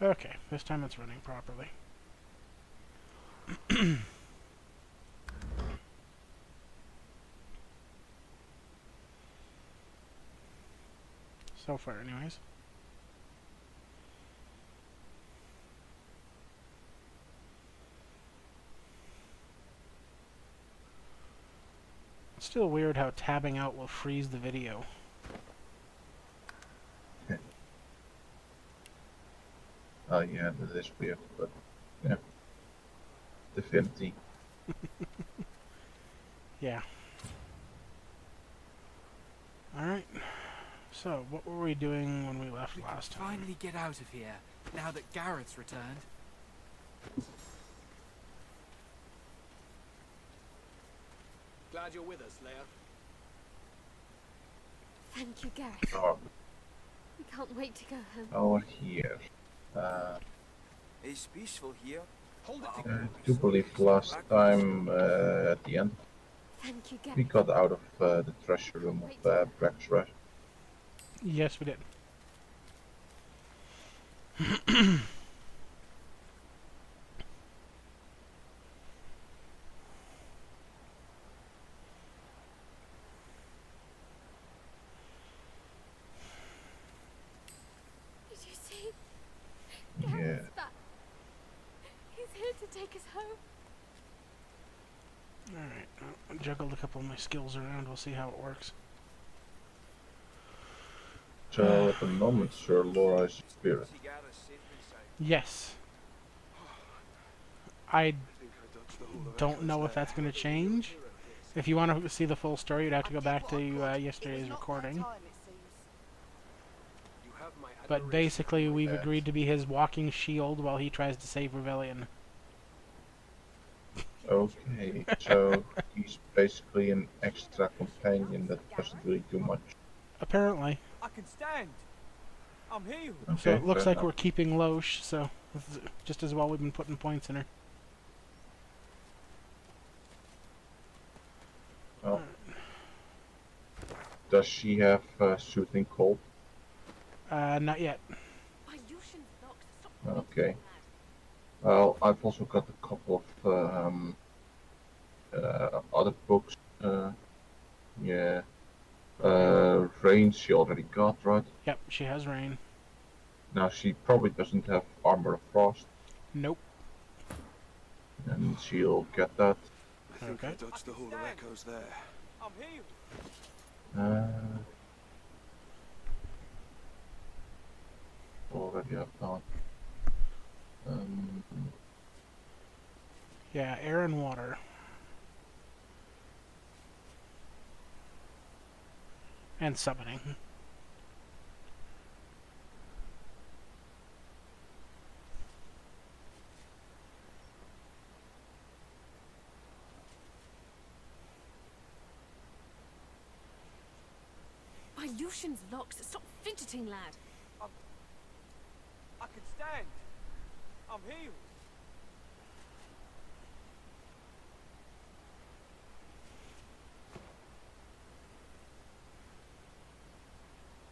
Okay, this time it's running properly. So far, anyways. It's still weird how tabbing out will freeze the video. Oh yeah, that is weird, but yeah. Divinity. Yeah. Alright. So, what were we doing when we left last time? Finally get out of here, now that Garrett's returned. Glad you're with us, Leia. Thank you, Garrett. Oh, We can't wait to go home. over here. It's peaceful here. Hold it I together. do believe last time at the end Thank you, we Garrett. got out of the treasure room of Brax, right? Yes, we did. Did you see? Yeah. Garrett's back. He's here to take us home. Alright, I'll juggle a couple of my skills around, we'll see how it works. So at the moment, Sir Laura is spirit. Yes. I don't know if that's going to change. If you want to see the full story, you'd have to go back to yesterday's recording. But basically, we've agreed to be his walking shield while he tries to save Rebellion. Okay, so he's basically an extra companion that doesn't really do much. Apparently. I can stand. I'm healed. Okay, So it looks fair like we're keeping Loesch, so just as well we've been putting points in her. Well, does she have soothing cold? Not yet. Okay. Well, I've also got a couple of other books. Yeah. Rain she already got, right? Yep, she has rain. Now she probably doesn't have Armor of Frost, Nope. and she'll get that. I think Okay. I dodged the hall of echoes there. I'm healed. Already have done. Yeah, air and water. And summoning. My Lucian's locked. Stop fidgeting, lad. I can stand. I'm healed.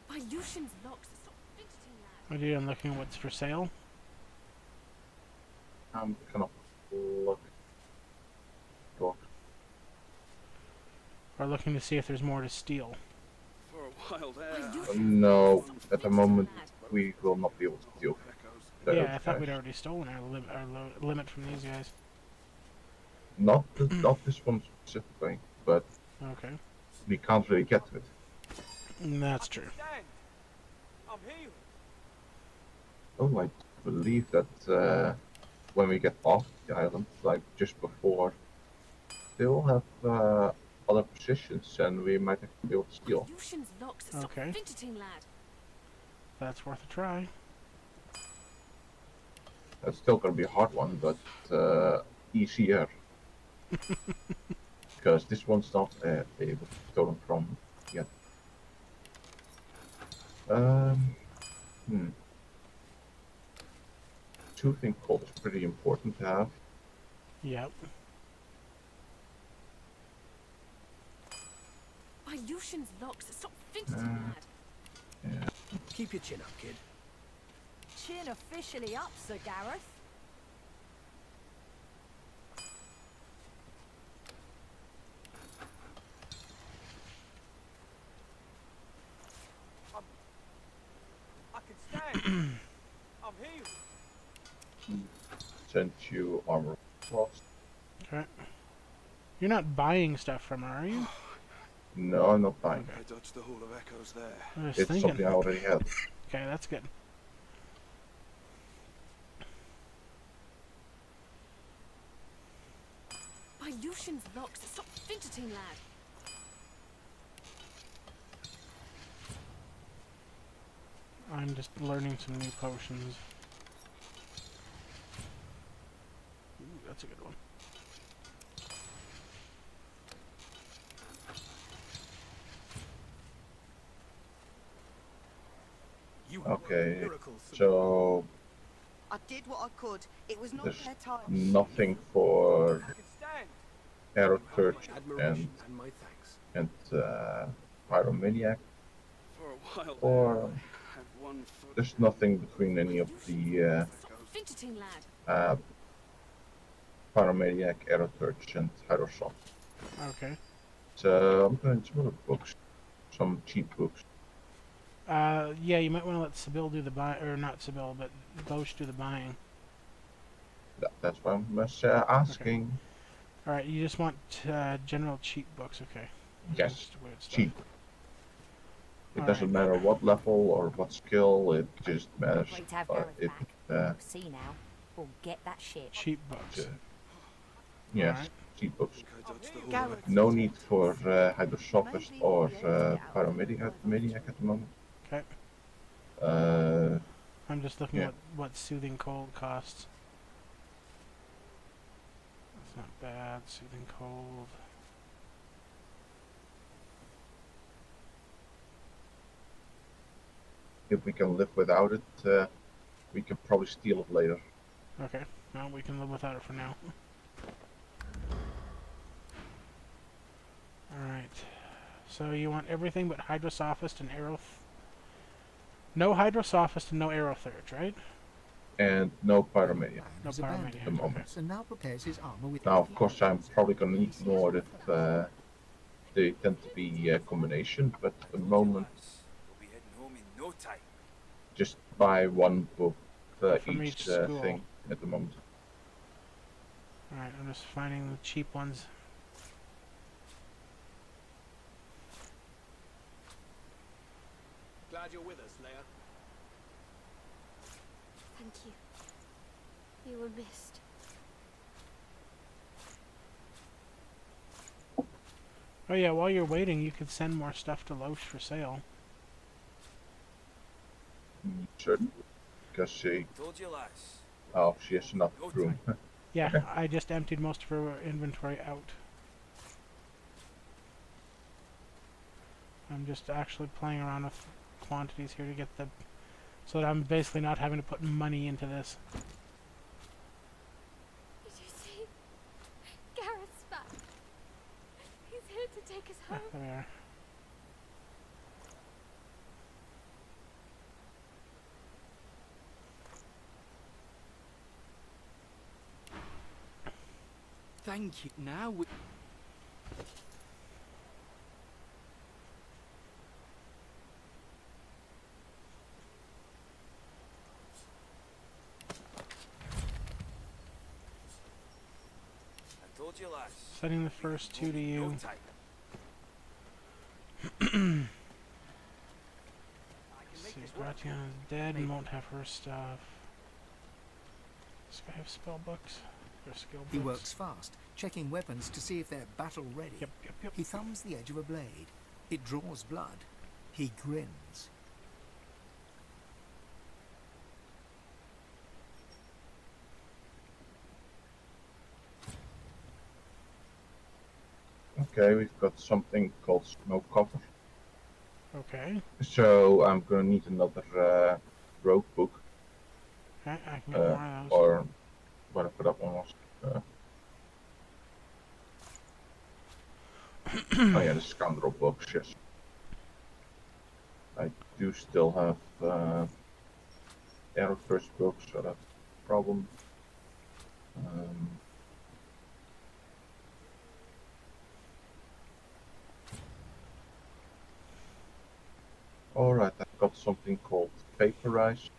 My Lucian's locked. Stop fidgeting, lad. What are you doing, looking what's for sale? I'm gonna look. Or looking to see if there's more to steal? For a while there. My Lucian's No, locked. Stop at the fidgeting, moment lad. we will not be able to deal Echoes. with Yeah, those I thought guys. we'd already stolen our limit from these guys. Not this one specifically, but Okay. we can't really get to it. That's true. Stand. I'm healed. Oh, I believe that when we get off the island, like just before, they will have other positions, and we might actually be able to steal. My Lucian's locked. Stop Okay. fidgeting, lad. That's worth a try. It's still gonna be a hard one, but easier. Because this one's not able to be stolen from yet. Soothing cold is pretty important to have. Yep. By Lucian's locks. Stop fidgeting, lad. Yeah. Keep your chin up, kid. Chin officially up, Sir Gareth. I can stand. I'm healed. Send you armor plus. Okay. You're not buying stuff from her, are you? No, I'm not buying. I dodged the Hall of Echoes there. I was It's thinking. something I already had. Okay, that's good. By Lucian's locks. Stop fidgeting, lad. I'm just learning some new potions. Ooh, that's a good one. You have worked Okay, miracles. so I did what I could. It was not there's their time. nothing for I can stand. Arrow You have Church my admiration and my thanks. and Pyromaniac. For a while Or there, I had one foot. there's nothing between any of the Stop fidgeting, lad. Pyromaniac, Arrow Church, and Hydrosoft. Okay. So I'm going to some other books, some cheap books. Yeah, you might want to let Sybil do the buy, or not Sybil, but Ghost do the buying. That's why I'm asking. All right, you just want general cheap books, okay? Yes, Just weird stuff. cheap. It All doesn't right. matter what level or what skill. It just matters. Great to have It Gareth back. uh, See now. We'll get that shit. Cheap books. yes, Alright. cheap books. I think I dodged the Hall of Gareth. Echoes. No need for Hydrosophist or Pyromaniac at the moment. Okay. I'm just looking Yeah. at what Soothing Cold costs. That's not bad. Soothing Cold. If we can live without it, we can probably steal it later. Okay. Well, we can live without it for now. Alright. So you want everything but Hydrosophist and Aeroth. No Hydrosophist and no Aerothurge, right? And no Pyromaniac. No He's abandoned Pyromaniac. the moment. Okay. and now prepares his armor with. Now, of course, I'm probably going to ignore that they tend to be a combination, but at the moment, We'll be heading home in no time. just buy one book From each each school. thing at the moment. Alright, I'm just finding the cheap ones. Glad you're with us, Leia. Thank you. You were missed. Oh yeah, while you're waiting, you could send more stuff to Loesch for sale. Certain, because Told you, lass. she has enough room. Yeah, I just emptied most of her inventory out. I'm just actually playing around with quantities here to get the... so that I'm basically not having to put money into this. Did you see? Gareth's back. He's here to take us home. There we are. Thank you. Now we. I told you, lass. Sending the first two to No you. time. Let's see, Gratiana's dead and won't have her stuff. Does this guy have spell books? Or skill books? He works fast, checking weapons to see if they're battle ready. Yep. He thumbs the edge of a blade. It draws blood. He grins. Okay, we've got something called smoke cover. Okay. So I'm gonna need another rogue book, Okay, I can get more of those. or whatever that one was. Oh yeah, the scoundrel books, yes. I do still have arrow first books, so that's a problem. Alright, I've got something called Vaporize.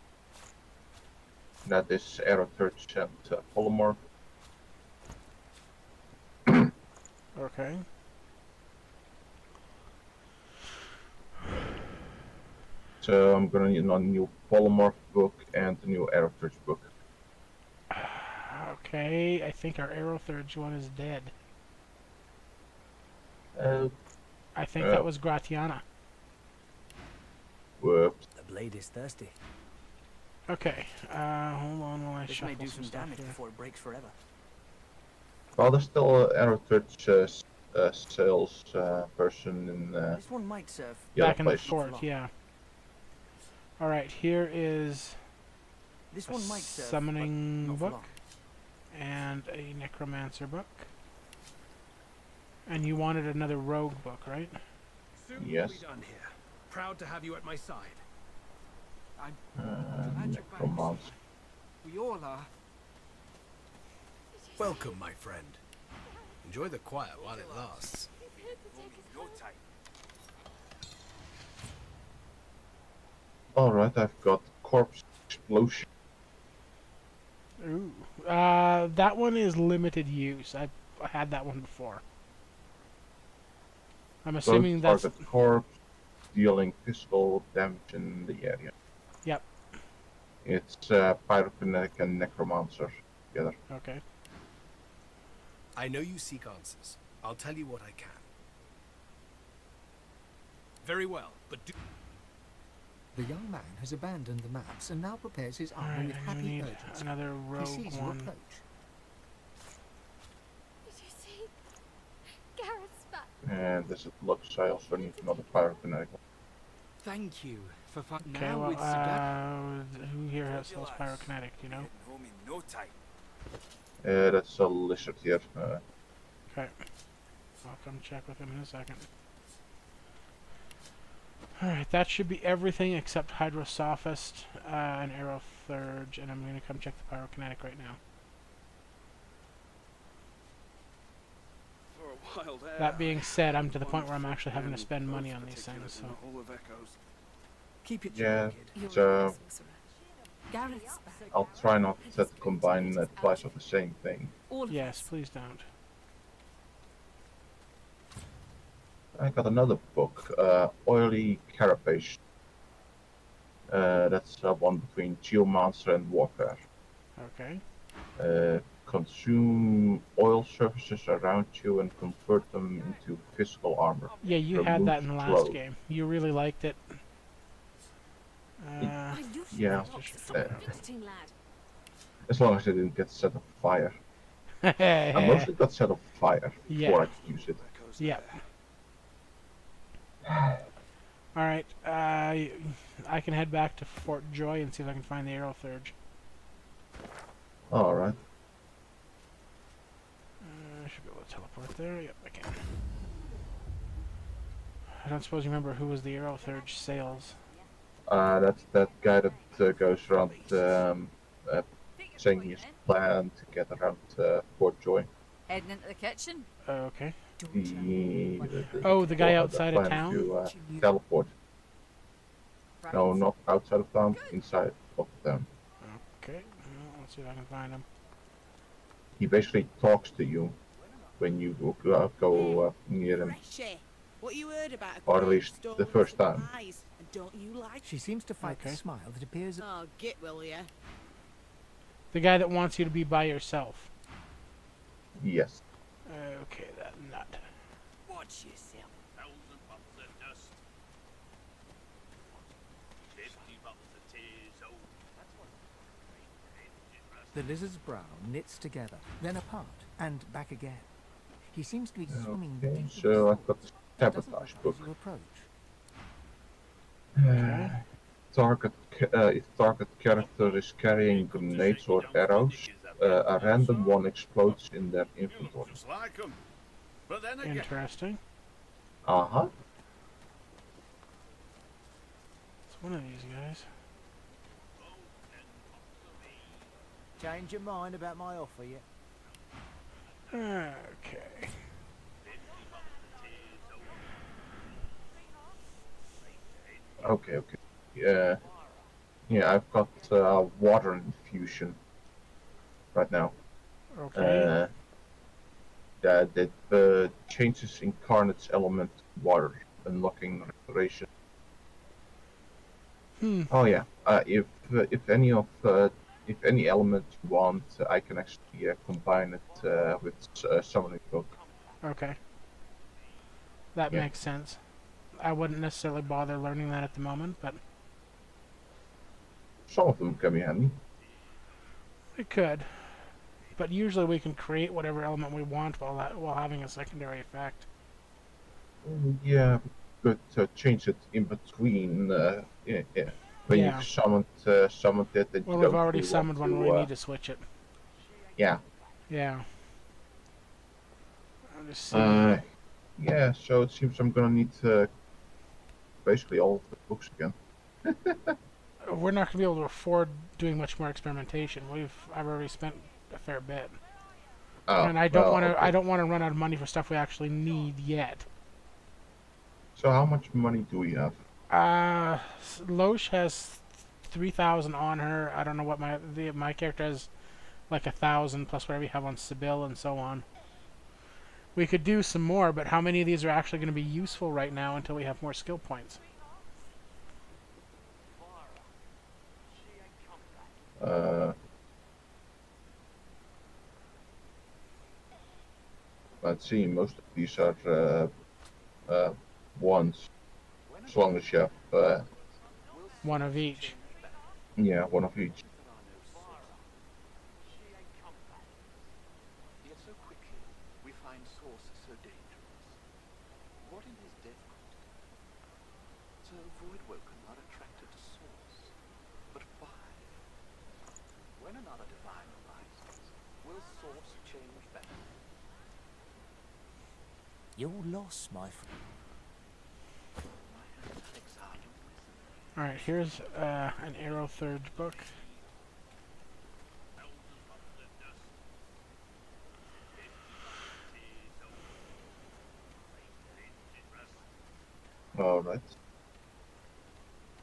That is arrow touch and polymorph. Okay. So I'm gonna need a new polymorph book and a new arrow touch book. Okay, I think our Aerothurge one is dead. I think that was Gratiana. Whoops. The blade is thirsty. Okay, hold on while I This shuffle may do some some stuff damage here. before it breaks forever. Well, there's still an arrow touch sales person in This one might serve. the other Back in the place. fort, yeah. Alright, here is This a one might serve. but summoning not for book long. and a necromancer book. And you wanted another rogue book, right? Soon Yes. we'll be done here. Proud to have you at my side. Necromancer. We all are. Welcome, my friend. Enjoy the quiet while it lasts. He's here to Home take us in no home. time. Alright, I've got corpse explosion. Ooh. That one is limited use. I had that one before. I'm assuming Both that's... target corpse, dealing physical damage in the area. Yep. It's pyrokinetic and necromancer together. Okay. I know you seek answers. I'll tell you what I can. Very well, but do... The young man has abandoned the maps and now prepares his armor Alright, with I'm gonna happy need urgency. another He rogue sees you one. approach. Did you see? Gareth's back. And as it looks, I also need another pyrokinetic one. Thank you for finding Okay, now well, with Sudan. who here has Told you sells lads, pyrokinetic, do you know? Heading home in no time. That's a lizard here. Okay. I'll come check with him in a second. Alright, that should be everything except Hydrosophist and Aerothurge, and I'm going to come check the pyrokinetic right now. For a while there. That being said, I'm to the One point where I'm foot actually having to in, spend money both on these particular things, in so... the Hall of Echoes. Keep it Yeah, chill, kid. so Gareth's back. I'll try not to combine twice of the same thing. All of Yes, us. please don't. I got another book, Oily Carapace. That's one between Geomancer and Warfare. Okay. Consume oil surfaces around you and convert them into physical armor. Yeah, you had that in the Removes last flow. game. You really liked it. I knew you Yeah. were Uh, visiting, lad. As long as it didn't get set on fire. I mostly got set on fire Yeah. before I could use it. Echoes Yep. there. Alright, I can head back to Fort Joy and see if I can find the Aerothurge. Alright. I should be able to teleport there. Yep, I can. I don't suppose you remember who was the Aerothurge sales. That's that guy that goes around saying his plan to get around Fort Joy. Heading into the kitchen? Okay. The The guy the outside of plan town? To, teleport. No, not outside of town, inside of town. Okay. Well, let's see if I can find him. He basically talks to you when you go near him. What you heard about a Or at great least storm the first of time. lies, and don't you like She seems to fight Okay. the smile that appears... Oh, get will ya? The guy that wants you to be by yourself. Yes. Okay, that nut. Watch yourself. The lizard's brow knits together, then apart, and back again. He seems to be swimming Okay, deep. so I've got the Doesn't sabotage look book. as you approach. If target character is carrying grenades or arrows, a random one explodes in their inventory. Interesting. Uh-huh. It's one of these guys. Change your mind about my offer yet? Okay. Okay. Yeah. Yeah, I've got water infusion right now. Okay. That changes incarnate's element to water, unlocking restoration. Oh yeah. If any element you want, I can actually combine it with summoning book. Okay. That Yeah. makes sense. I wouldn't necessarily bother learning that at the moment, but Some of them can be handy. it could. But usually we can create whatever element we want while having a secondary effect. Yeah, but change it in between. When Yeah. you've summoned it, that Well, you we've don't already really summoned want one to. where we need to switch it. Yeah. Yeah. I'll just see. Yeah. So it seems I'm gonna need basically all of the books again. We're not going to be able to afford doing much more experimentation. I've already spent a fair bit. Oh, And I don't want to. okay. I don't want to run out of money for stuff we actually need yet. So how much money do we have? Loesch has 3,000 on her. I don't know what my character has, like 1,000 plus whatever you have on Sibyl and so on. We could do some more, but how many of these are actually going to be useful right now until we have more skill points? Let's see. Most of these are ones. As long as you have one of each. Yeah, one of each. Yet so quickly we find Source so dangerous. What in his death cost him? So Voidwoken are attracted to Source. But why? When another divine arises, will Source change back? You're lost, my friend. My analytics are impressive. Alright, here's an Arrow Third book. Alright.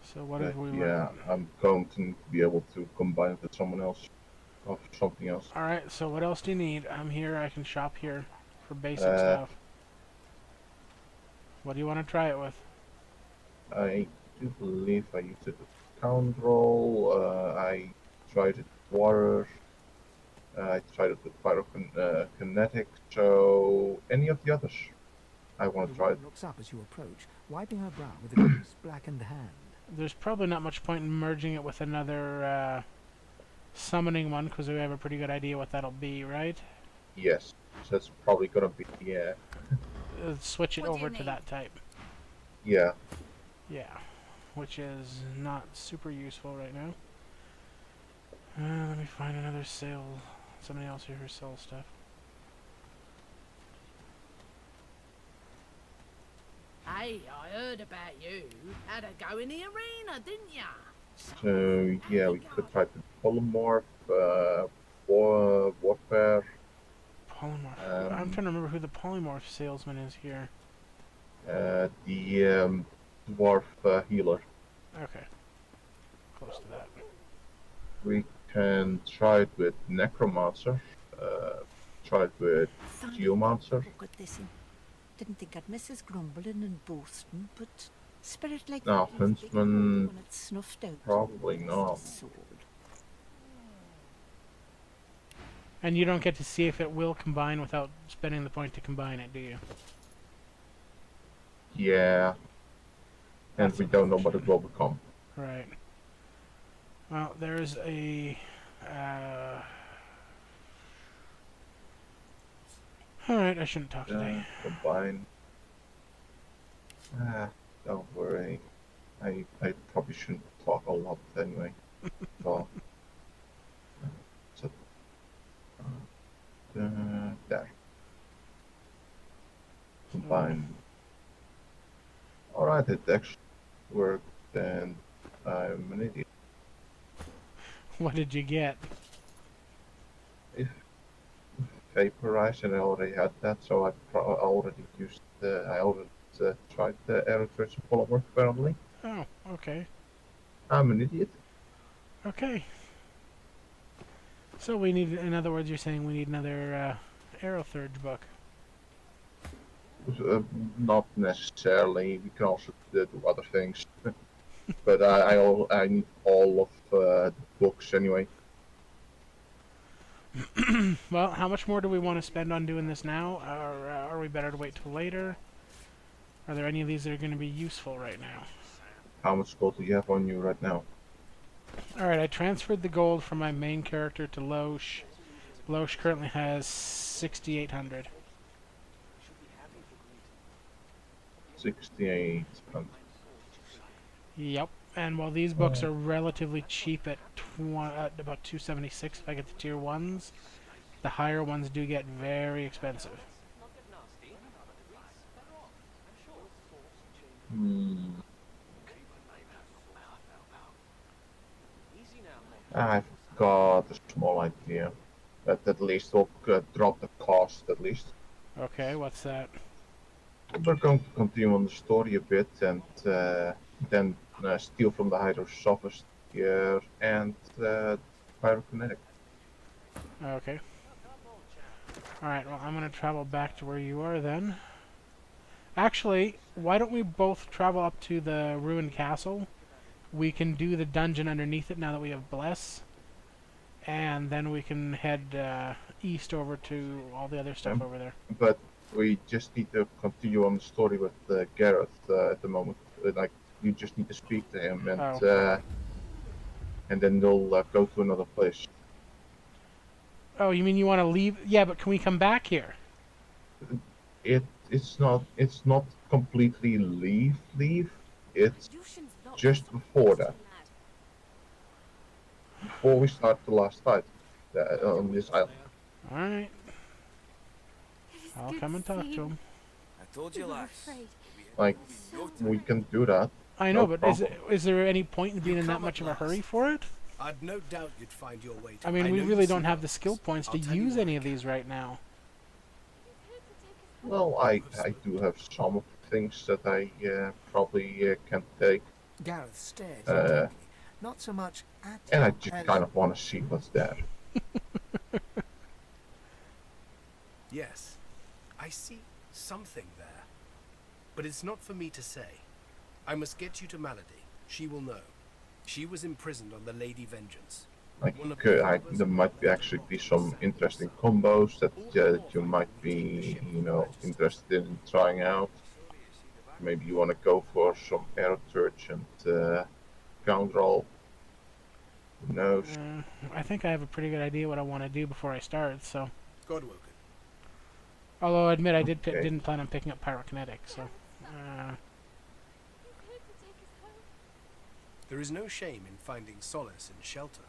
So what have we Yeah, I'm going to be able to combine it with someone else. Or something else. Alright, so what else do you need? I'm here, I can shop here for basic stuff. What do you want to try it with? I do believe I used it with Scoundrel, I tried it with Water, I tried it with Pyrokinetic, so any of the others I want to try it. Looks up as you approach, wiping her brow with a loose blackened hand. There's probably not much point in merging it with another summoning one, because we have a pretty good idea what that'll be, right? Yes, so that's probably gonna be, switch it over to that type. Yeah. Yeah, which is not super useful right now. Let me find another somebody else here who sells stuff. Hey, I heard about you. Had a go in the arena, didn't ya? So yeah, we could try to polymorph, warfare. Polymorph. I'm trying to remember who the polymorph salesman is here. The dwarf healer. Okay. Close to that. We can try it with Necromancer. Try it with Geomancer. Didn't think I'd miss his grumbling and boasting, but spirit like No, that leaves a big hole Huntsman. when it's snuffed out. Probably not. And you don't get to see if it will combine without spending the point to combine it, do you? Yeah. And we don't know what it will become. Right. Well, there's a... Alright, I shouldn't talk today. Combine. Don't worry. I probably shouldn't talk a lot anyway. So, there. Combine. Alright, it actually worked, and I'm an idiot. What did you get? If vaporize, and I already had that, so I already used I already tried the aerotrace polymer apparently. Oh, okay. I'm an idiot. Okay. So we need, in other words, you're saying we need another Aerothurge book. Not necessarily. We can also do other things, but I need all of the books anyway. Well, how much more do we want to spend on doing this now? Or are we better to wait till later? Are there any of these that are going to be useful right now? How much gold do you have on you right now? Alright, I transferred the gold from my main character to Loesch. Loesch currently has 6,800. 68. Yep. And while these books are relatively cheap at about 276 if I get the tier 1s, the higher ones do get very expensive. I've got a small idea. That at least will drop the cost at least. Okay, what's that? We're going to continue on the story a bit and then steal from the Hydrosophist here and Pyrokinetic. Okay. Alright, well, I'm going to travel back to where you are then. Actually, why don't we both travel up to the ruined castle? We can do the dungeon underneath it now that we have Bless. And then we can head east over to all the other stuff over there. But we just need to continue on the story with Gareth at the moment. Like, you just need to speak to him and then they'll go to another place. Oh, you mean you want to leave? Yeah, but can we come back here? It's not completely leave. It's just before that. Before we start the last fight on this island. Alright. I'll come and talk to him. I told you, lass. Like, we can do that. I know, No but problem. is there any point in being in that much of a hurry for it? I'd no doubt you'd find your way to. I mean, we know really you don't see have the us. skill points to I'll tell you use what any I of these right now. Well, I do have some of the things that I probably can take. Gareth stared intently, not so much at And I him just as kind of want to see what's there. Yes, I see something there. But it's not for me to say. I must get you to Malady. She will know. She was imprisoned on the Lady Vengeance. Like, there might be actually be some interesting combos that you might be, interested in trying out. Maybe you want to go for some air search and ground roll. Who knows? I think I have a pretty good idea what I want to do before I start, so... Godwoken. Although I admit I Okay. didn't plan on picking up Pyrokinetic, so... There is no shame in finding solace in shelter.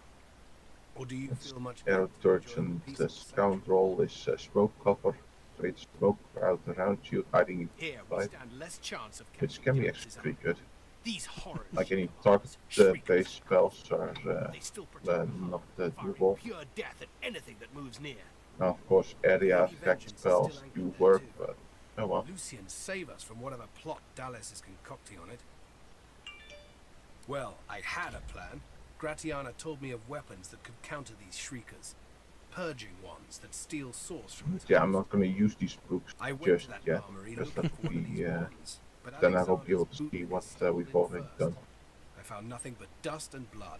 Or do you feel much Air guilt search enjoying and peace the and scout roll is smoke cover. Create smoke out around you, hiding Here we inside, stand less chance of which catching can be Gareth's actually pretty good. These horrors. Like any target-based spells are They still protect not firing doable. pure death at anything that moves near. Now, of course, area Lady effect Vengeance is spells still do angry there work, too. but oh well. Lucian, save us from whatever plot Dallas is concocting on it. Well, I had a plan. Gratiana told me of weapons that could counter these shriekers. Purging ones that steal source from the Yeah, I'm not going to use these books I went just to that yet. armory Just looking let for one of these me, ones, but then I will be able Alexander's to see bootleg what stole we've in already first. done. I found nothing but dust and blood.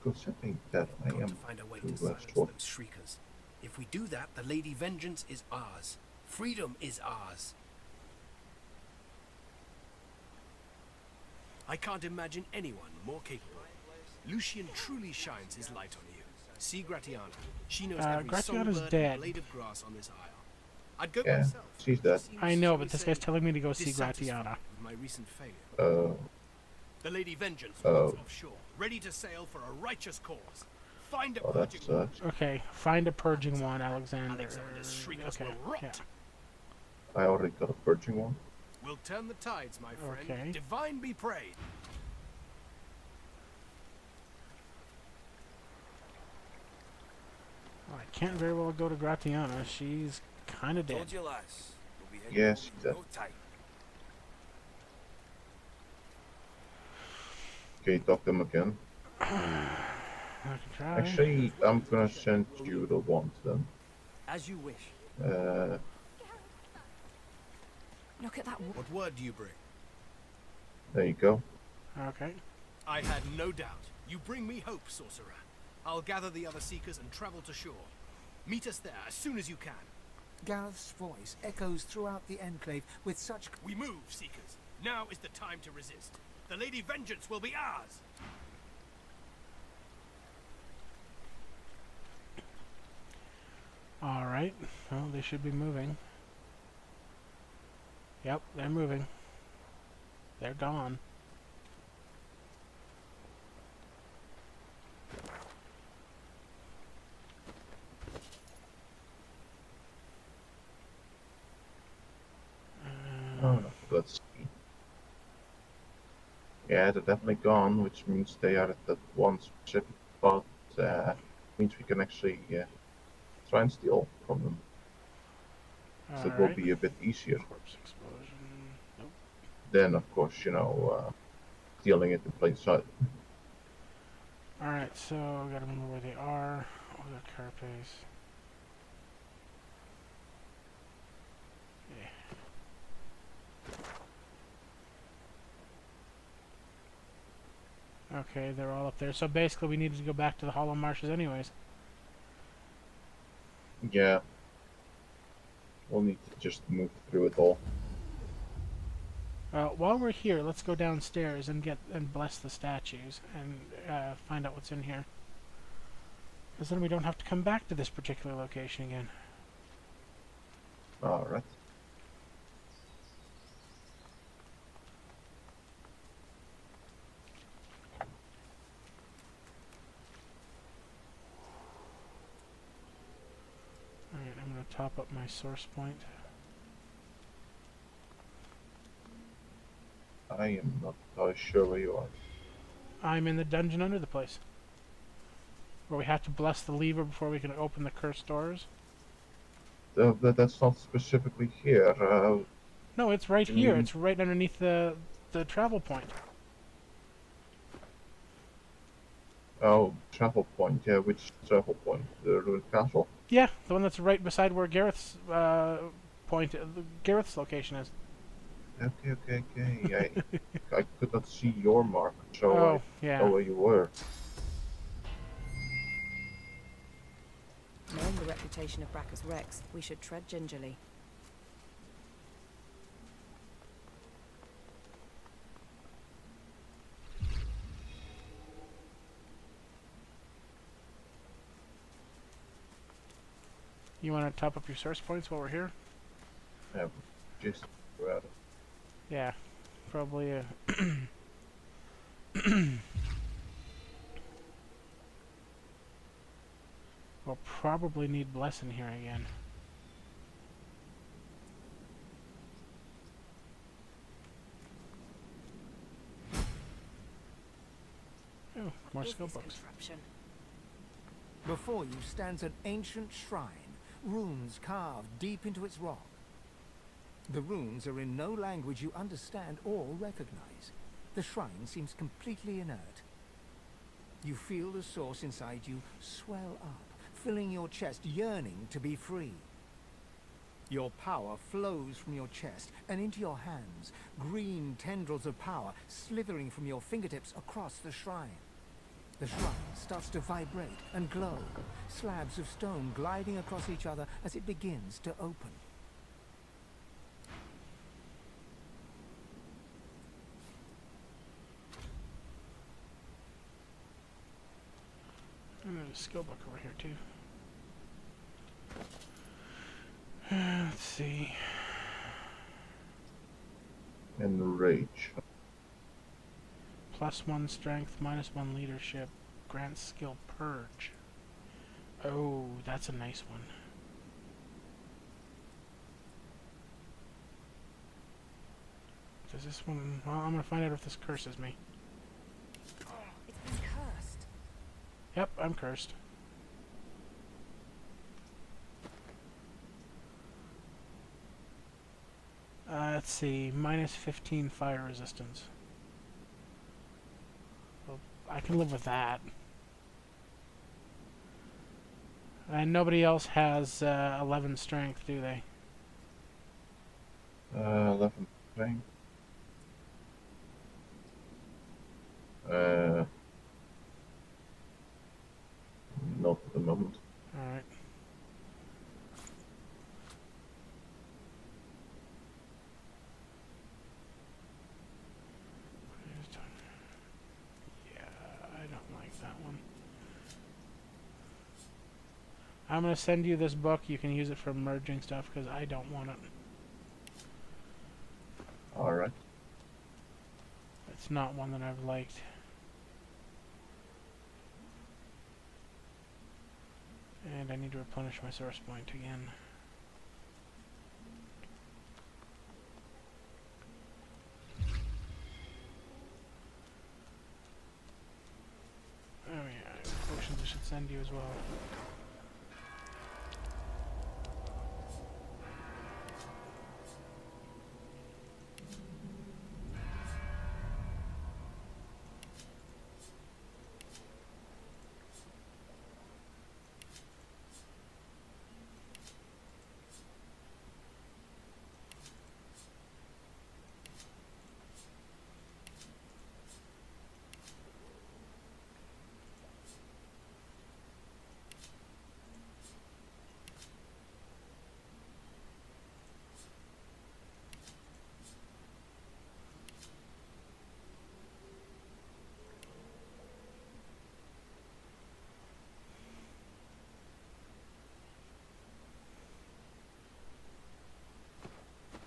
Considering that I Got am to find a way to to silence sword. those shriekers. If we do that, the Lady Vengeance is ours. Freedom is ours. I can't imagine anyone more capable. Lucian truly shines his light on you. See Gratiana. She knows every Gratiana's songbird dead. and blade of grass on this isle. I'd go Yeah, myself. she's dead. She I seems, know, shall but we this guy's say, telling me to go see dissatisfied Gratiana. with my recent failure. The Lady Vengeance waits offshore, ready to sail for a righteous cause. Find a Oh, that purging sucks. Okay, find a purging one, Alexander. Alexander's shriekers Okay, will rot. yeah. I already got a purging one. We'll turn the tides, my friend. Okay. Divine be praised. Well, I can't very well go to Gratiana. She's kind of dead. Told you, lass. We'll be heading Yes, home that- in no time. Okay, talk them again. I can try. Actually, I'm gonna send you the ones then. As you wish. Look at that. What word do you bring? There you go. Okay. I had no doubt. You bring me hope, sorcerer. I'll gather the other seekers and travel to shore. Meet us there as soon as you can. Gareth's voice echoes throughout the enclave with such... We move, seekers. Now is the time to resist. The Lady Vengeance will be ours. Alright. Well, they should be moving. Yep, they're moving. They're gone. Let's see. Yeah, they're definitely gone, which means they are at that one specific spot. Means we can actually try and steal from them. So it will be a bit easier. Corpse explosion. Nope. Then, of course, you know, stealing it in plain sight. Alright, so we gotta remember where they are. Oh, the carapace. Okay, they're all up there. So basically we needed to go back to the Hollow Marshes anyways. Yeah. We'll need to just move through it all. While we're here, let's go downstairs and bless the statues and find out what's in here. Because then we don't have to come back to this particular location again. Alright. Alright, I'm going to top up my source point. I am not entirely sure where you are. I'm in the dungeon under the place. Where we have to bless the lever before we can open the cursed doors. That's not specifically here. No, it's right here. It's right underneath the travel point. Oh, travel point. Yeah, which travel point? The ruined castle? Yeah, the one that's right beside where Gareth's Gareth's location is. Okay. I could not see your mark, so Oh, I yeah. know where you were. Knowing the reputation of Bracchus Rex, we should tread gingerly. You want to top up your source points while we're here? Just rather. Yeah, probably. We'll probably need blessing here again. Oh, more skill books. Before you stands an ancient shrine, runes carved deep into its rock. The runes are in no language you understand or recognize. The shrine seems completely inert. You feel the source inside you swell up, filling your chest, yearning to be free. Your power flows from your chest and into your hands, green tendrils of power slithering from your fingertips across the shrine. The shrine starts to vibrate and glow, slabs of stone gliding across each other as it begins to open. And there's a skill book over here too. Let's see. And rage. +1 strength, -1 leadership, grants skill purge. Oh, that's a nice one. Is this one? Well, I'm gonna find out if this curses me. It's been cursed. Yep, I'm cursed. Let's see, minus 15 fire resistance. Well, I can live with that. And nobody else has 11 strength, do they? 11 strength. Not at the moment. Alright. Yeah, I don't like that one. I'm going to send you this book. You can use it for merging stuff because I don't want it. Alright. It's not one that I've liked. And I need to replenish my source point again. Oh yeah, potions I should send you as well.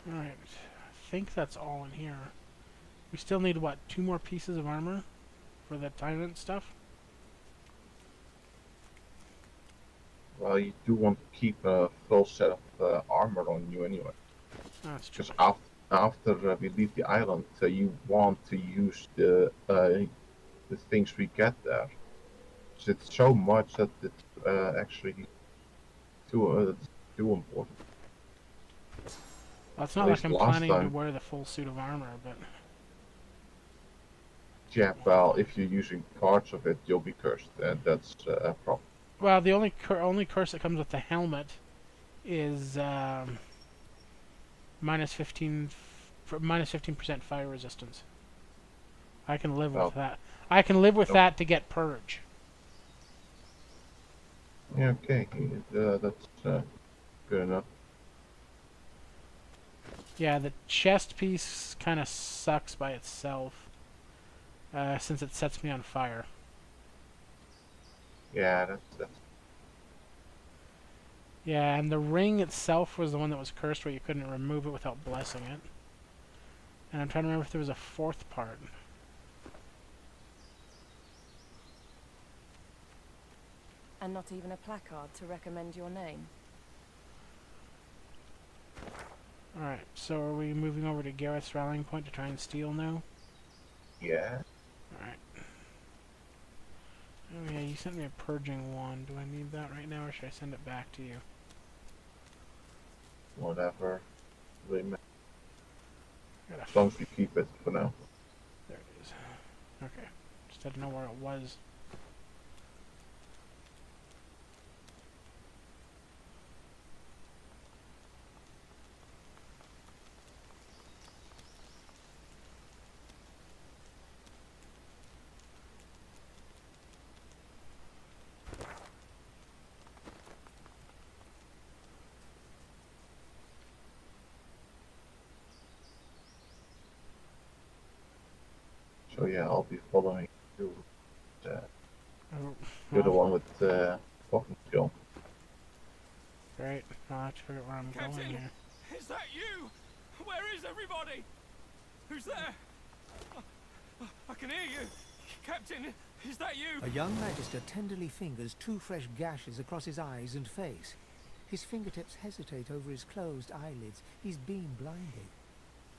Alright, I think that's all in here. We still need, what, 2 more pieces of armor for the tyrant stuff? Well, you do want to keep a full set of armor on you anyway. That's true. Because after we leave the island, you want to use the things we get there. So it's so much that it's actually too important. Well, it's not At like least I'm last planning to time. wear the full suit of armor, but... Yeah, well, if you're using parts of it, you'll be cursed, and that's a problem. Well, the only curse that comes with the helmet is minus 15% fire resistance. I can live with that. I can live with that to get purge. Yeah, okay, that's good enough. Yeah, the chest piece kind of sucks by itself, since it sets me on fire. Yeah, that's... Yeah, and the ring itself was the one that was cursed where you couldn't remove it without blessing it. And I'm trying to remember if there was a 4th part. And not even a placard to recommend your name. Alright, so are we moving over to Gareth's rallying point to try and steal now? Yeah. Alright. Oh yeah, you sent me a purging wand. Do I need that right now, or should I send it back to you? Whatever. As long as we keep it for now. There it is. Okay. Just had to know where it was. So yeah, I'll be following you. You're the well, one with the walking skill. Great. I'll have to figure out where I'm going here. Is that you? Where is everybody? Who's there? I can hear you. Captain, is that you? A young magister tenderly fingers 2 fresh gashes across his eyes and face. His fingertips hesitate over his closed eyelids. He's been blinded.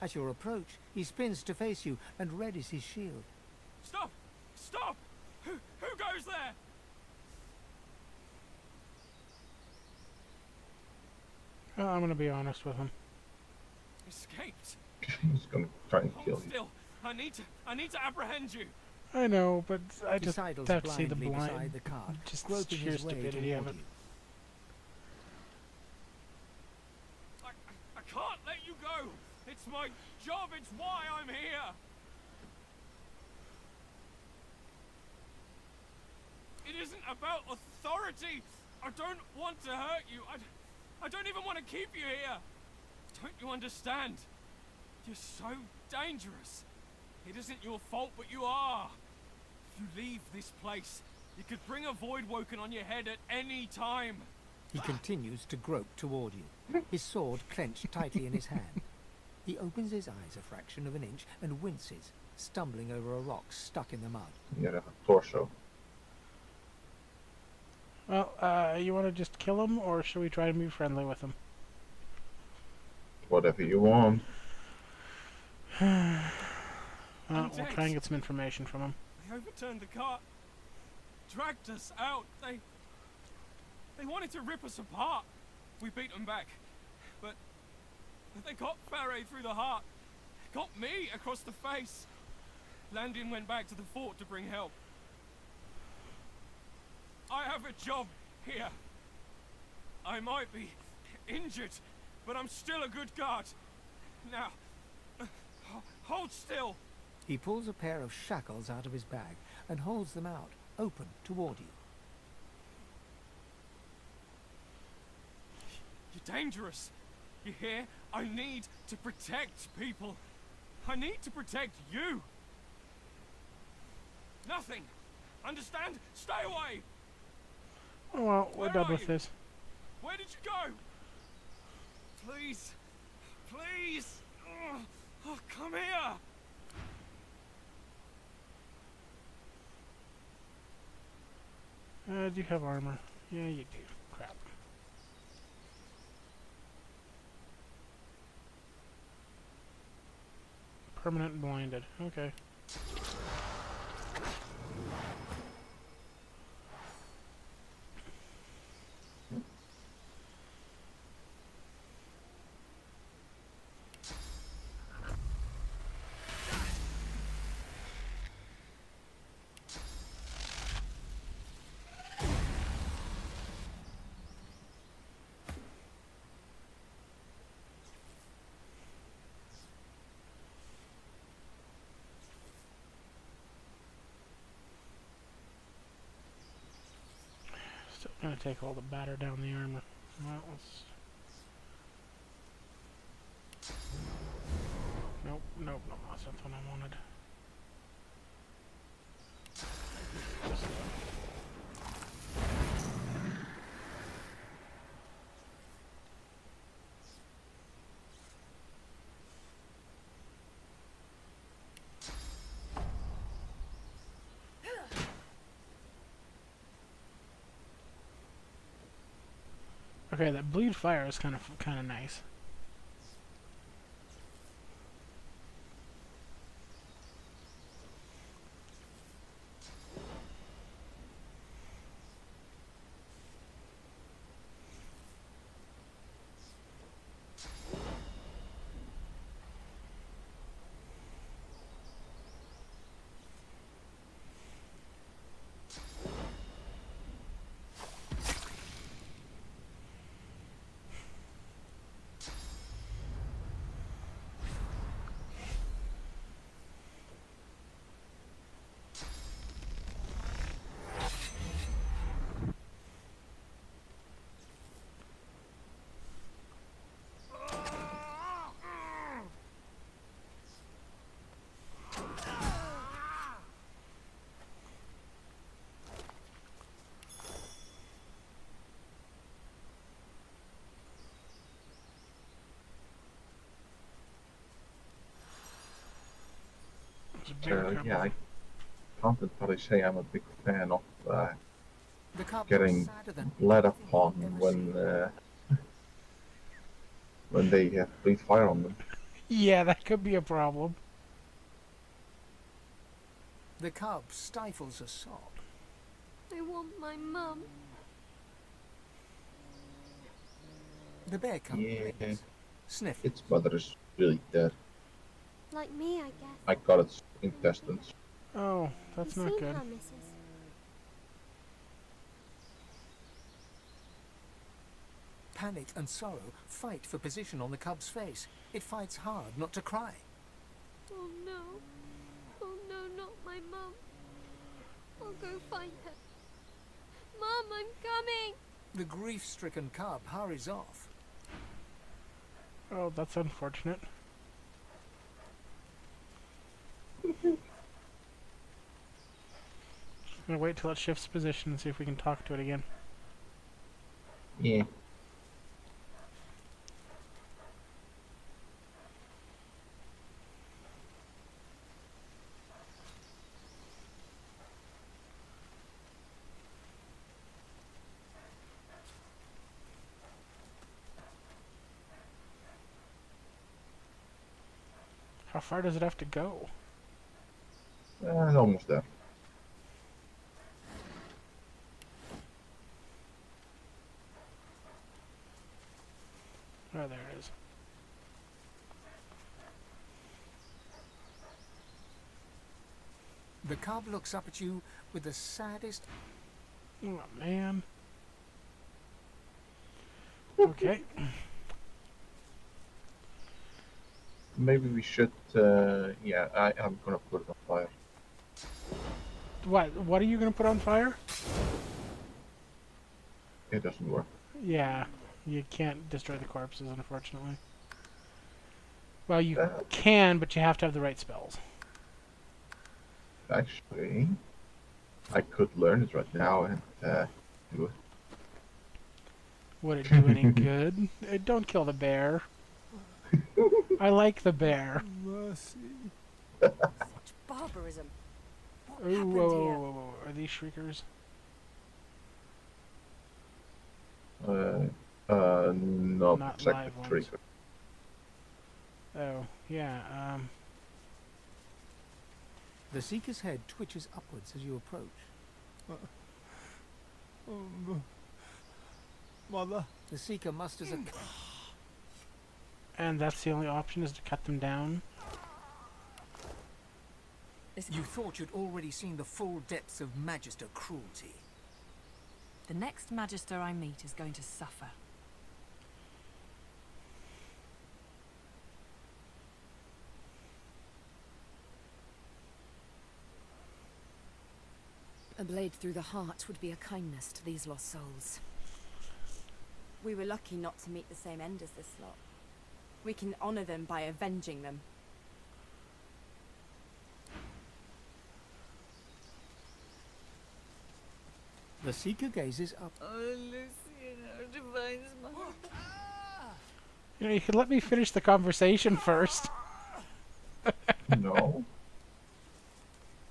At your approach, he spins to face you and readies his shield. Stop! Stop! Who goes there? Well, I'm gonna be honest with him. Escaped. He's gonna try and kill Hold you. still. I need to apprehend you. I know, but I He just sidles have to see the blindly beside blind. the cart, Just the groping sheer his way stupidity of toward it. you. I can't let you go. It's my job. It's why I'm here. It isn't about authority. I don't want to hurt you. I don't even want to keep you here. Don't you understand? You're so dangerous. It isn't your fault, but you are. If you leave this place, you could bring a void woken on your head at any time. He continues to grope toward you, his sword clenched tightly in his hand. He opens his eyes a fraction of an inch and winces, stumbling over a rock stuck in the mud. Yeah, torso. Well, you want to just kill him, or should we try and be friendly with him? Whatever you want. Well, we'll try and get some information from him. They overturned the cart, dragged us out. They wanted to rip us apart. We beat them back, but they got Faray through the heart, got me across the face. Landon went back to the fort to bring help. I have a job here. I might be injured, but I'm still a good guard. Now, hold still. He pulls a pair of shackles out of his bag and holds them out, open toward you. You're dangerous. You hear? I need to protect people. I need to protect you. Nothing. Understand? Stay away. Oh, well, we're Where done are with you? this. Where did you go? Please. Please. Oh, come here. Do you have armor? Yeah, you do. Crap. Permanent blinded. Okay. Still gonna take all the batter down the armor. Well, let's... Nope, nope, no, that's not what I wanted. Okay, that bleed fire is kind of nice. Yeah, I can't probably say I'm a big fan of The cup getting looks sadder than let anything upon you've ever seen. when they have bleed fire on them. Yeah, that could be a problem. The cub stifles a sob. I want my mum. The bear cub Yeah. blinks, sniffles. Its mother is really dead. Like me, I guess. I got its intestines. Oh, that's You not seen good. her, Mrs. Panic and sorrow fight for position on the cub's face. It fights hard not to cry. Oh no. Oh no, not my mum. I'll go find her. Mum, I'm coming! The grief-stricken cub hurries off. Oh, that's unfortunate. I'm gonna wait till it shifts position and see if we can talk to it again. Yeah. How far does it have to go? Almost there. Oh, there it is. The cub looks up at you with the saddest... Oh, man. Okay. Maybe we should, yeah, I'm gonna put it on fire. What are you gonna put on fire? It doesn't work. Yeah, you can't destroy the corpses, unfortunately. Well, you can, but you have to have the right spells. Actually, I could learn it right now and do it. Would it do any good? Don't kill the bear. I like the bear. Mercy. Such barbarism. What Ooh, happened whoa, here? whoa, whoa, whoa. Are these shriekers? Not Not exactly live ones. trigger. Oh, yeah, The Seeker's head twitches upwards as you approach. Mother. The Seeker musters a... and that's the only option, is to cut them down. You thought you'd already seen the full depths of Magister cruelty. The next Magister I meet is going to suffer. A blade through the heart would be a kindness to these lost souls. We were lucky not to meet the same end as this lot. We can honor them by avenging them. The Seeker gazes up. Oh, Lucy, how defines my... You know, you could let me finish the conversation first. No.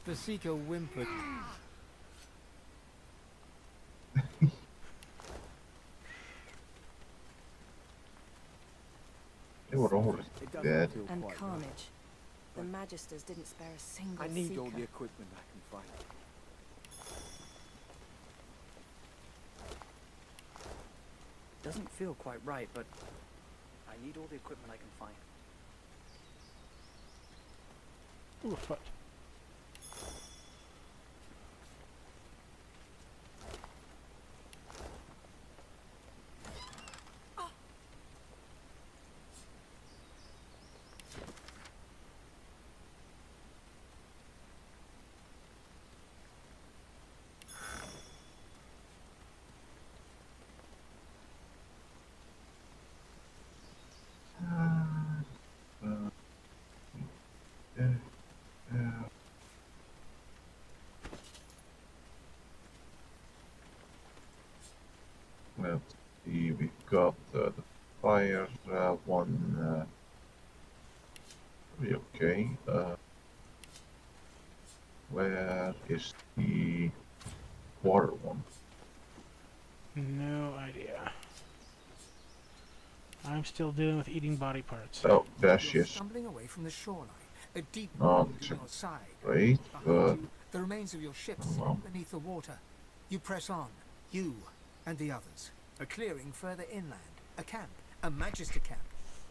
The Seeker whimpered. They were already dead. And carnage. The Magisters didn't spare a single I need Seeker. all the equipment I can find. Doesn't feel quite right, but I need all the equipment I can find. Ooh, a foot. Let's see, we got the fire one. Pretty okay. Where is the water one? No idea. I'm still dealing with eating body parts. Oh, there she You're is. stumbling away from the shoreline. A deep Oh, wound in your side. great, Behind but you, the remains of your ship oh, sink beneath the water. You press on, you and the others. A clearing further inland. A camp. A Magister camp.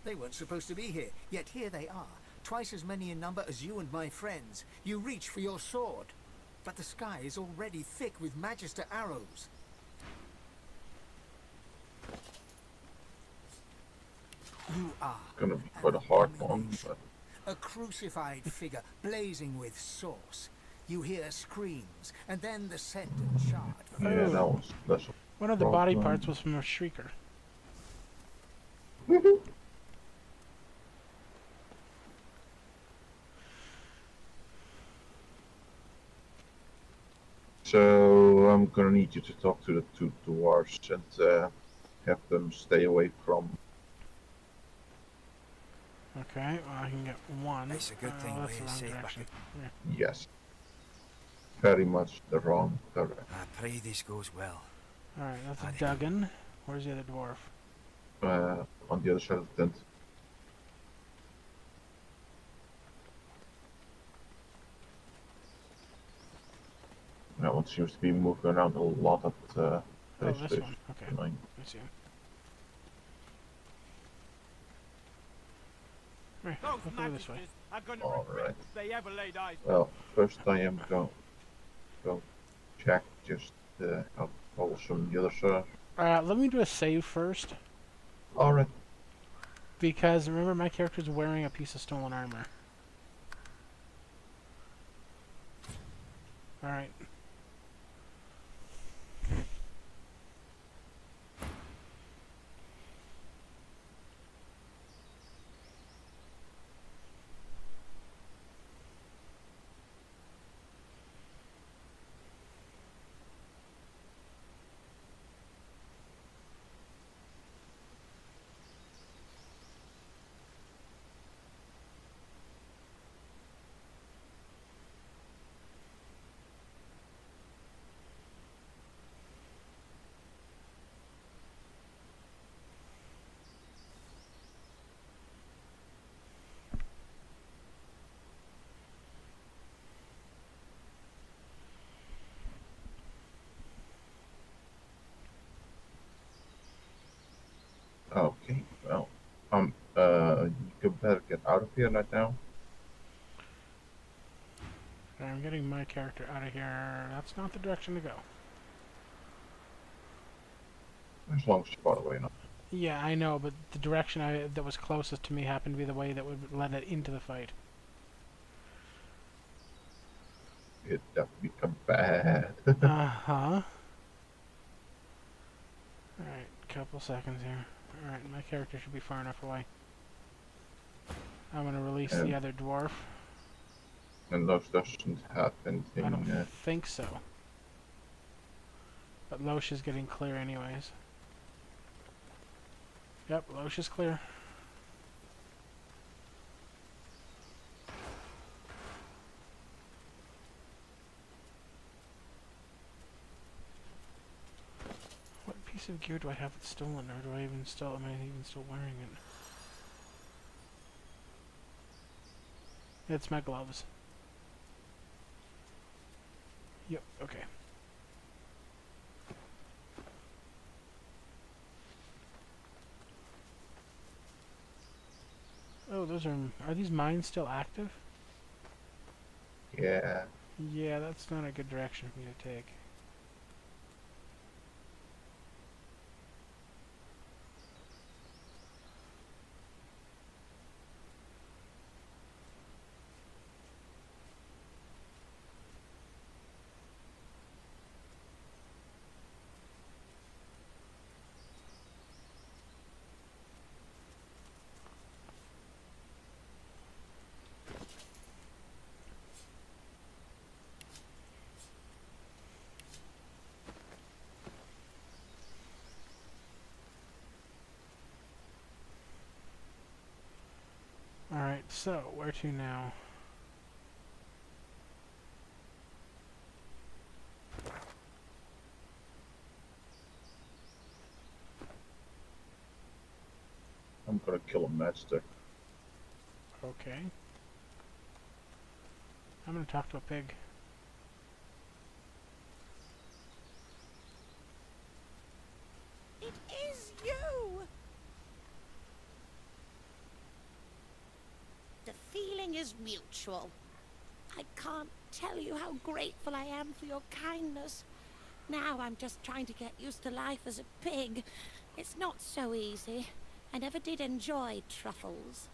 They weren't supposed to be here, yet here they are. Twice as many in number as you and my friends. You reach for your sword. But the sky is already thick with Magister arrows. You are gonna be quite a hard one, but a crucified figure blazing with sauce. You hear screams, and then the scent of charred. yeah, that was less. One of the body parts was from a shrieker. So I'm gonna need you to talk to the two dwarves and have them stay away from. Okay, well, I can get one. It's a good thing that's we're the wrong safe back direction. at- Yeah. Yes. Very much the wrong direction. I pray this goes well. Alright, that's a Duggan. Where's the other dwarf? On the other side of the tent. That one seems to be moving around a lot at Oh, this this stage. one. Okay. Annoying. I see him. Right, Those let's go this way. magisters are going to All regret right. if they ever laid eyes on Well, first I am going to check just how troublesome the others are. Let me do a save first. Alright. Because remember, my character's wearing a piece of stolen armor. Alright. Okay, well, you better get out of here right now. I'm getting my character out of here. That's not the direction to go. As long as you're far away enough. Yeah, I know, but the direction that was closest to me happened to be the way that would let it into the fight. It definitely become bad. Uh-huh. Alright, couple seconds here. Alright, my character should be far enough away. I'm gonna release the other dwarf. And those doesn't have anything. I don't think so. But Loesch is getting clear anyways. Yep, Loesch is clear. What piece of gear do I have that's stolen, or do I even still, am I even still wearing it? It's my gloves. Yep, okay. Oh, those are these mines still active? Yeah. Yeah, that's not a good direction for me to take. Alright, so where to now? gonna kill a magister. Okay. I'm gonna talk to a pig. It is you! The feeling is mutual. I can't tell you how grateful I am for your kindness. Now I'm just trying to get used to life as a pig. It's not so easy. I never did enjoy truffles.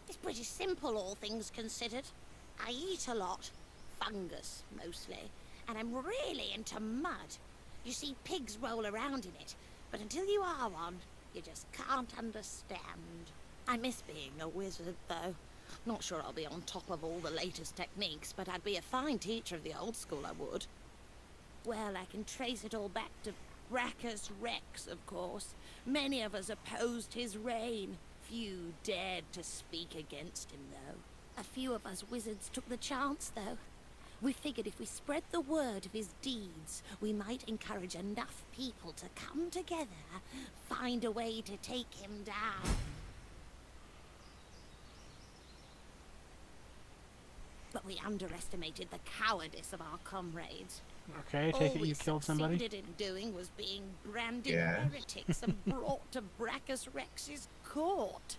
It's pretty simple, all things considered. I eat a lot. Fungus, mostly. And I'm really into mud. You see, pigs roll around in it, but until you are one, you just can't understand. I miss being a wizard, though. Not sure I'll be on top of all the latest techniques, but I'd be a fine teacher of the old school, I would. Well, I can trace it all back to Brachus Rex, of course. Many of us opposed his reign. Few dared to speak against him, though. A few of us wizards took the chance, though. We figured if we spread the word of his deeds, we might encourage enough people to come together, find a way to take him down. But we underestimated the cowardice of our comrades. Okay, All take it we you killed somebody. succeeded in doing was being branded Yes. heretics and brought to Brachus Rex's court.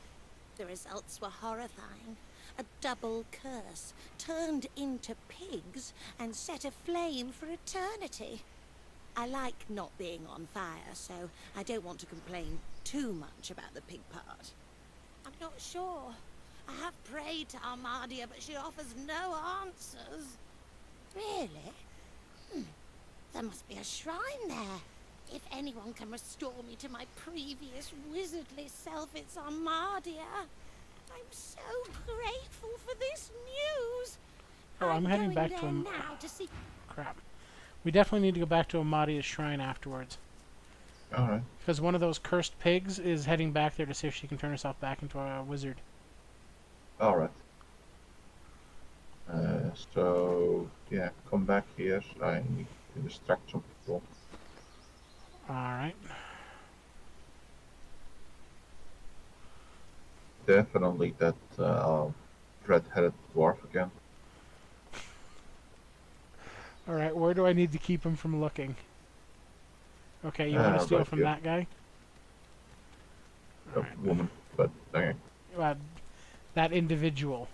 The results were horrifying. A double curse, turned into pigs and set aflame for eternity. I like not being on fire, so I don't want to complain too much about the pig part. I'm not sure. I have prayed to Armadia, but she offers no answers. Really? There must be a shrine there. If anyone can restore me to my previous wizardly self, it's Armadia. I'm so grateful for this news. Oh, I'm heading going back there to him. now to see. Crap. We definitely need to go back to Amadia's shrine afterwards. Alright. Because one of those cursed pigs is heading back there to see if she can turn herself back into a wizard. Alright. So, yeah, come back here. I need to distract some people. Alright. Definitely that red-headed dwarf again. Alright, where do I need to keep him from looking? Okay, you want to steal right from here. that guy? A woman, but okay. That individual.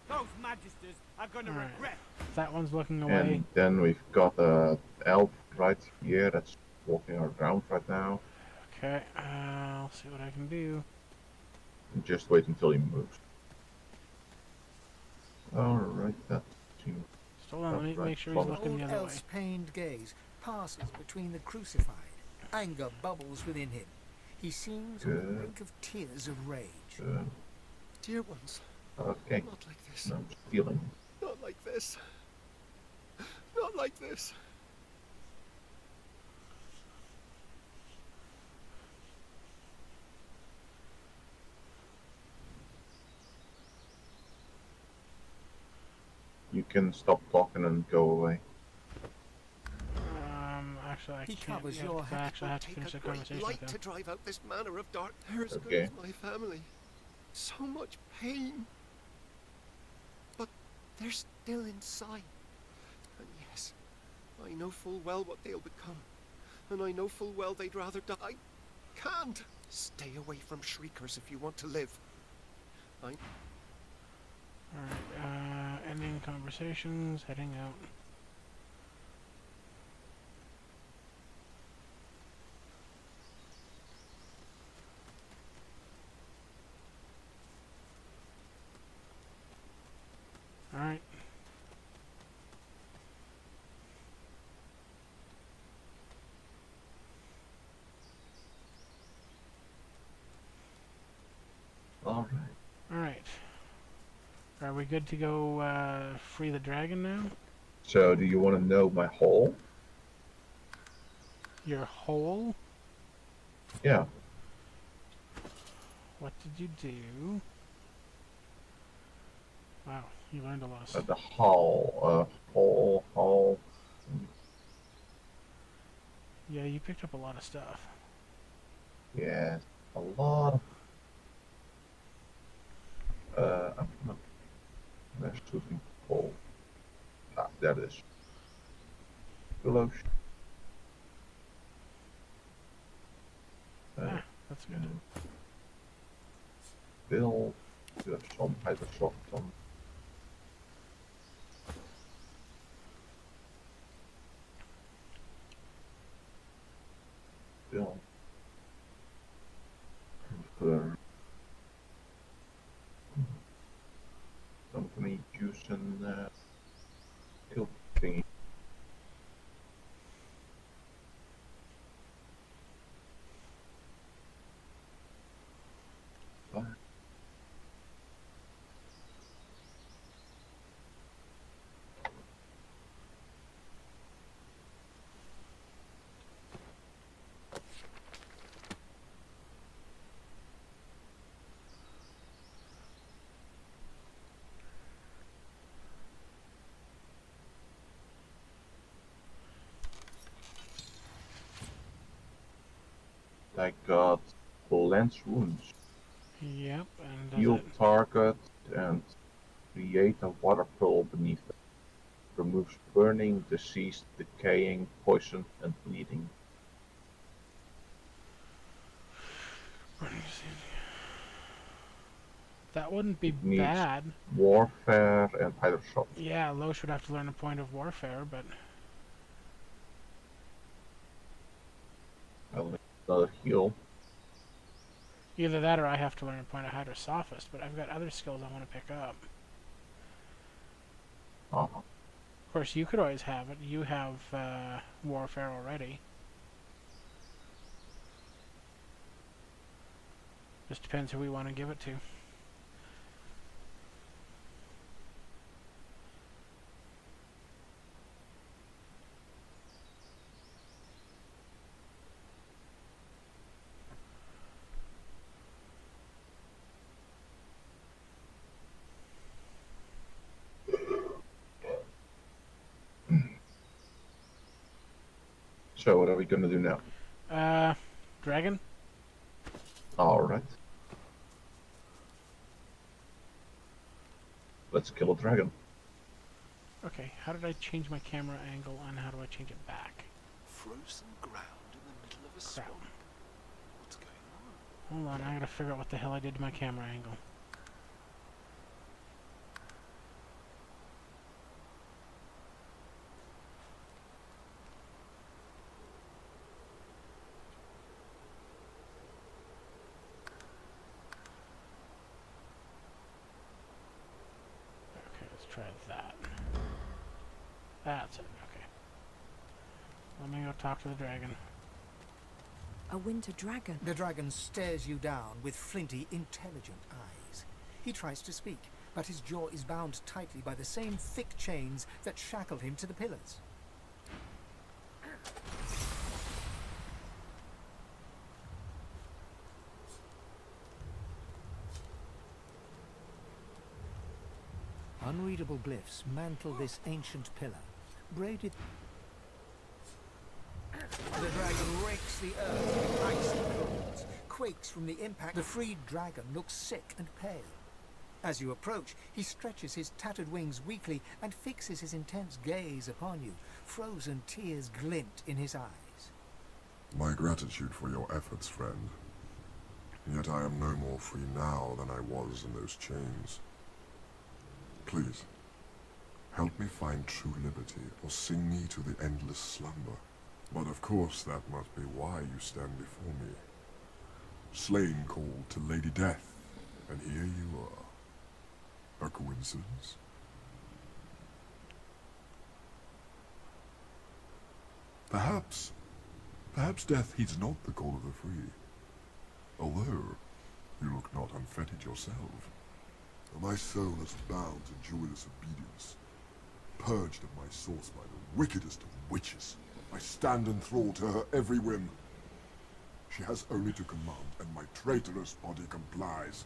Those magisters are going to Alright. regret. That one's looking away. And then we've got a elf right here that's walking around right now. Okay, I'll see what I can do. And just wait until he moves. Alright, that seems... Hold on, let me make sure he's Old looking the Old other way. elf's pained gaze passes between the crucified. Anger bubbles within him. He seems on the Good. brink of tears of rage. Dear ones, Okay. not like this. No stealing. Not like this. Not like this. You can stop talking and go away. Actually, I He can't. covers Yeah, your 'cause I actually have to Take finish a the great conversation light with to him. drive out this manner of dark. They're as good Okay. as my family. So much pain. But they're still inside. And yes, I know full well what they'll become. And I know full well they'd rather die. I can't. Stay away from shriekers if you want to live. Alright, ending conversations, heading out. Alright. Alright. Alright. Are we good to go free the dragon now? So, do you want to know my hole? Your hole? Yeah. What did you do? Wow, you learned a lot of stuff. The hole. Hole. Yeah, you picked up a lot of stuff. Yeah. a lot of I'm gonna there's shooting pole. Ah, there it is. Below. That's good. Bill, you have some hydrosoft on. Bill. I'm gonna use an kill thingy. I got lens wounds. Yep, and does Heal it... target and create a water pearl beneath it. Removes burning, disease, decaying, poison, and bleeding. That wouldn't be It needs bad. Warfare and hydrosoft. Yeah, Loesch would have to learn a point of warfare, but... I'll need another heal. Either that or I have to learn a point of hydrosophist, but I've got other skills I want to pick up. Of course, you could always have it. You have warfare already. Just depends who we want to give it to. So what are we gonna do now? Dragon? Alright. Let's kill a dragon. Okay, how did I change my camera angle and how do I change it back? Frozen ground in the middle of a swamp. What's going on? Hold on, I gotta figure out what the hell I did to my camera angle. Okay, let's try that. That's it, okay. Let me go talk to the dragon. A winter dragon. The dragon stares you down with flinty, intelligent eyes. He tries to speak, but his jaw is bound tightly by the same thick chains that shackle him to the pillars. Unreadable glyphs mantle this ancient pillar, braided. The dragon rakes the earth with icy claws, quakes from the impact. The freed dragon looks sick and pale. As you approach, he stretches his tattered wings weakly and fixes his intense gaze upon you. Frozen tears glint in his eyes. My gratitude for your efforts, friend. Yet I am no more free now than I was in those chains. Please, help me find true liberty, or sing me to the endless slumber. But of course that must be why you stand before me. Slain called to Lady Death, and here you are. A coincidence? Perhaps death heeds not the call of the free. Although, you look not unfettered yourself. My soul is bound to joyless obedience, purged of my source by the wickedest of witches. I stand enthralled to her every whim. She has only to command, and my traitorous body complies.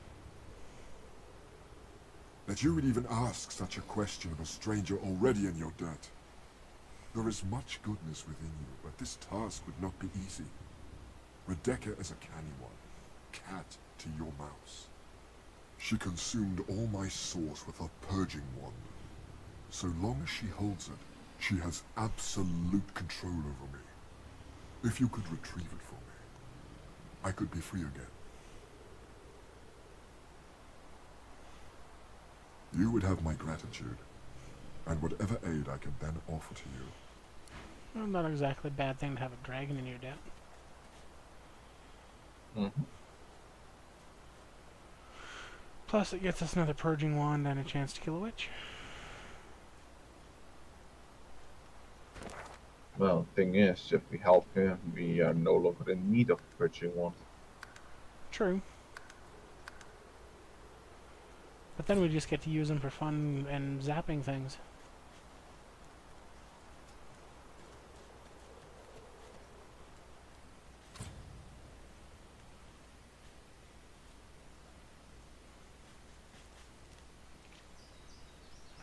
That you would even ask such a question of a stranger already in your debt. There is much goodness within you, but this task would not be easy. Rebecca is a canny one, cat to your mouse. She consumed all my sauce with her purging wand. So long as she holds it, she has absolute control over me. If you could retrieve it for me, I could be free again. You would have my gratitude, and whatever aid I can then offer to you. Well, not exactly a bad thing to have a dragon in your debt. Mm-hmm. Plus, it gets us another purging wand and a chance to kill a witch. Well, the thing is, if we help him, we are no longer in need of purging one. True. But then we just get to use them for fun and zapping things.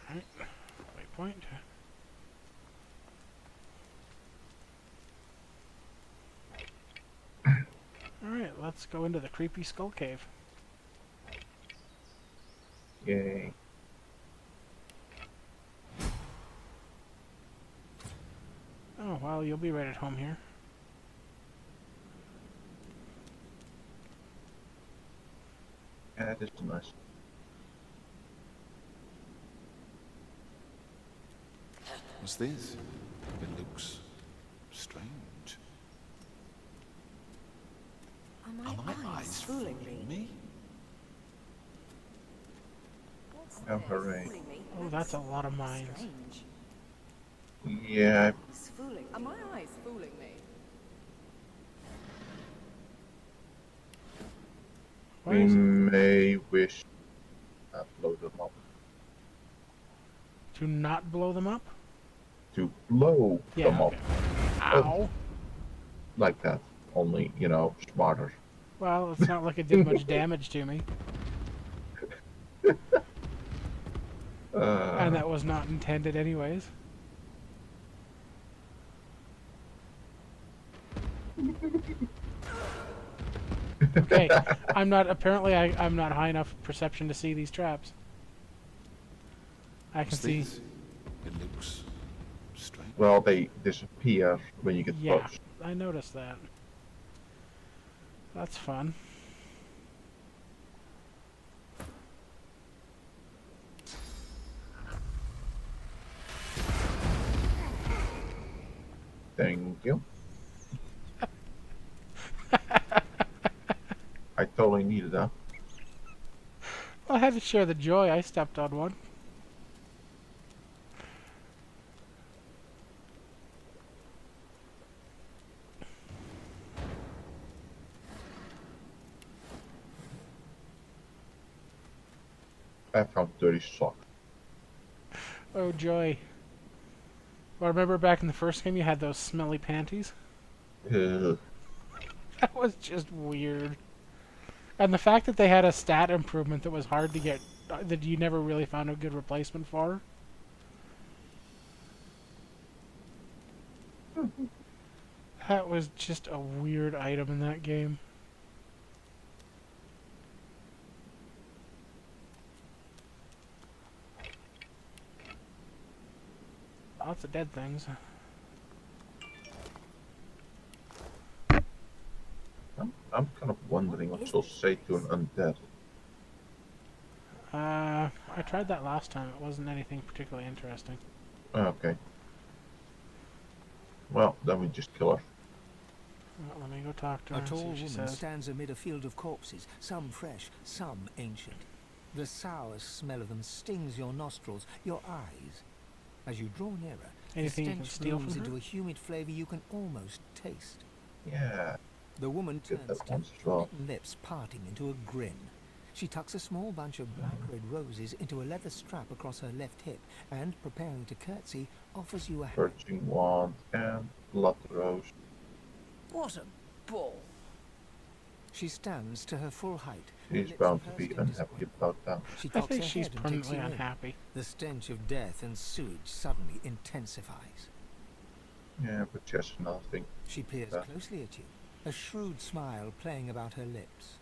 Alright, waypoint. Alright, let's go into the creepy skull cave. Yay. Oh, well, you'll be right at home here. Yeah, that is nice. What's this? It looks strange. Are my eyes fooling me? Oh, hooray. Oh, that's a lot of mines. Yeah, Are my eyes fooling me? we may wish to blow them up. To not blow them up? To blow them up. Okay. Ow. Like that. Only, you know, smarter. Well, it's not like it did much damage to me. And that was not intended anyways. Okay, I'm not, apparently I'm not high enough perception to see these traps. I can see. It looks strange. Well, they disappear when you get Yeah, close. I noticed that. That's fun. Thank you. I totally needed that. I had to share the joy. I stepped on one. I found dirty sock. Oh, joy. Well, remember back in the first game you had those smelly panties? Ugh. That was just weird. And the fact that they had a stat improvement that was hard to get, that you never really found a good replacement for. That was just a weird item in that game. Lots of dead things. I'm kind of wondering what you'll say to an undead. I tried that last time. It wasn't anything particularly interesting. Okay. Well, then we just kill her. Well, let me go talk to her A and see tall what she woman says. stands amid a field of corpses, some fresh, some ancient. The sour smell of them stings your nostrils, your eyes. As you draw nearer, Anything the you can stench steal blooms from her? into a humid flavour you can almost taste. Yeah. The woman Get turns that to once as well. you, lips parting into a grin. She tucks a small bunch of black red roses into a leather strap across her left hip and, preparing to curtsy, offers you a hand. Purging wand and blood rose. What a ball. She stands to her full height. her She's lips bound to pursed be into unhappy about that. She I cocks think her she's head and takes permanently you in. unhappy. The stench of death and sewage suddenly intensifies. Yeah, but just another thing. She peers closely at you, a shrewd smile playing about her lips.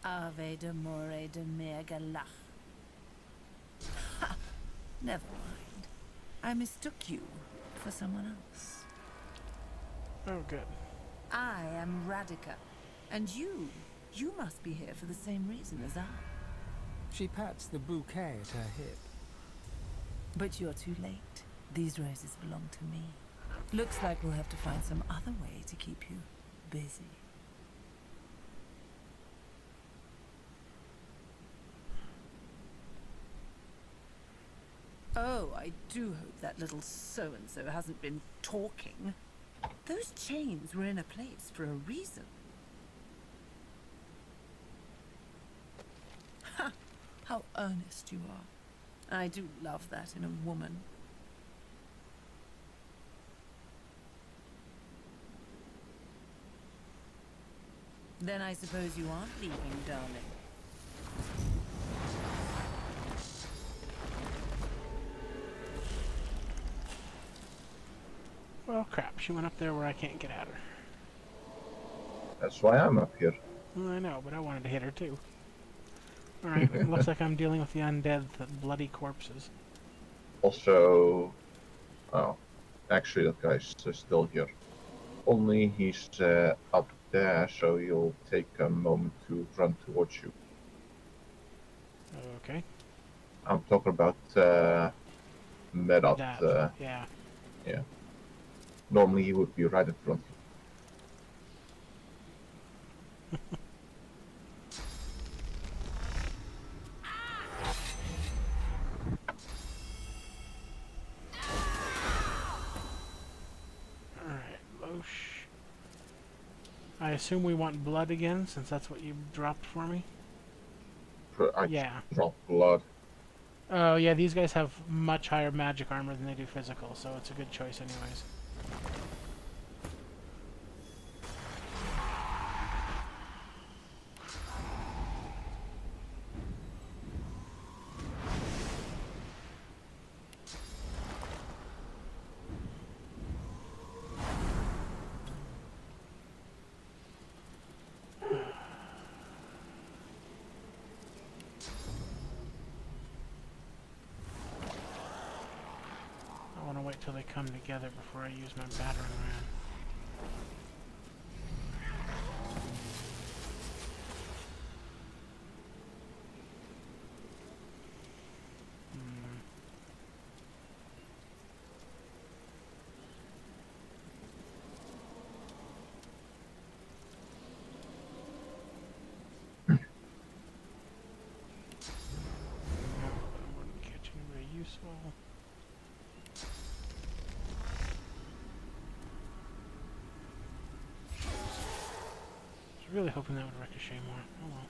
Ave de more de mergalach. Ha! Never mind. I mistook you for someone else. Oh, good. I am Radica. And you must be here for the same reason as I. She pats the bouquet at her hip. But you're too late. These roses belong to me. Looks like we'll have to find some other way to keep you busy. Oh, I do hope that little so-and-so hasn't been talking. Those chains were in a place for a reason. Ha! How earnest you are. I do love that in a woman. Then I suppose you aren't leaving, darling. Well, crap. She went up there where I can't get at her. That's why I'm up here. Well, I know, but I wanted to hit her too. Alright, looks like I'm dealing with the undead, the bloody corpses. Also, oh, actually that guy's still here. Only he's up there, so he'll take a moment to run towards you. Okay. I'm talking about Medat. Yeah. Yeah. Normally he would be right in front. Alright, Loesch. I assume we want blood again, since that's what you dropped for me? I dropped blood. Oh, yeah, these guys have much higher magic armor than they do physical, so it's a good choice anyways. I want to wait till they come together before I use my battering ram. Wouldn't catch anybody useful. I was really hoping that would ricochet more. Oh well.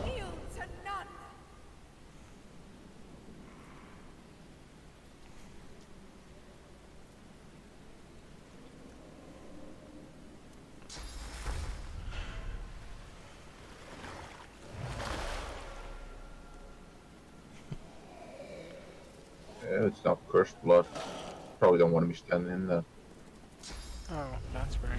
Yield to none! It's not cursed blood. Probably don't want to be standing in there. Oh, that's great.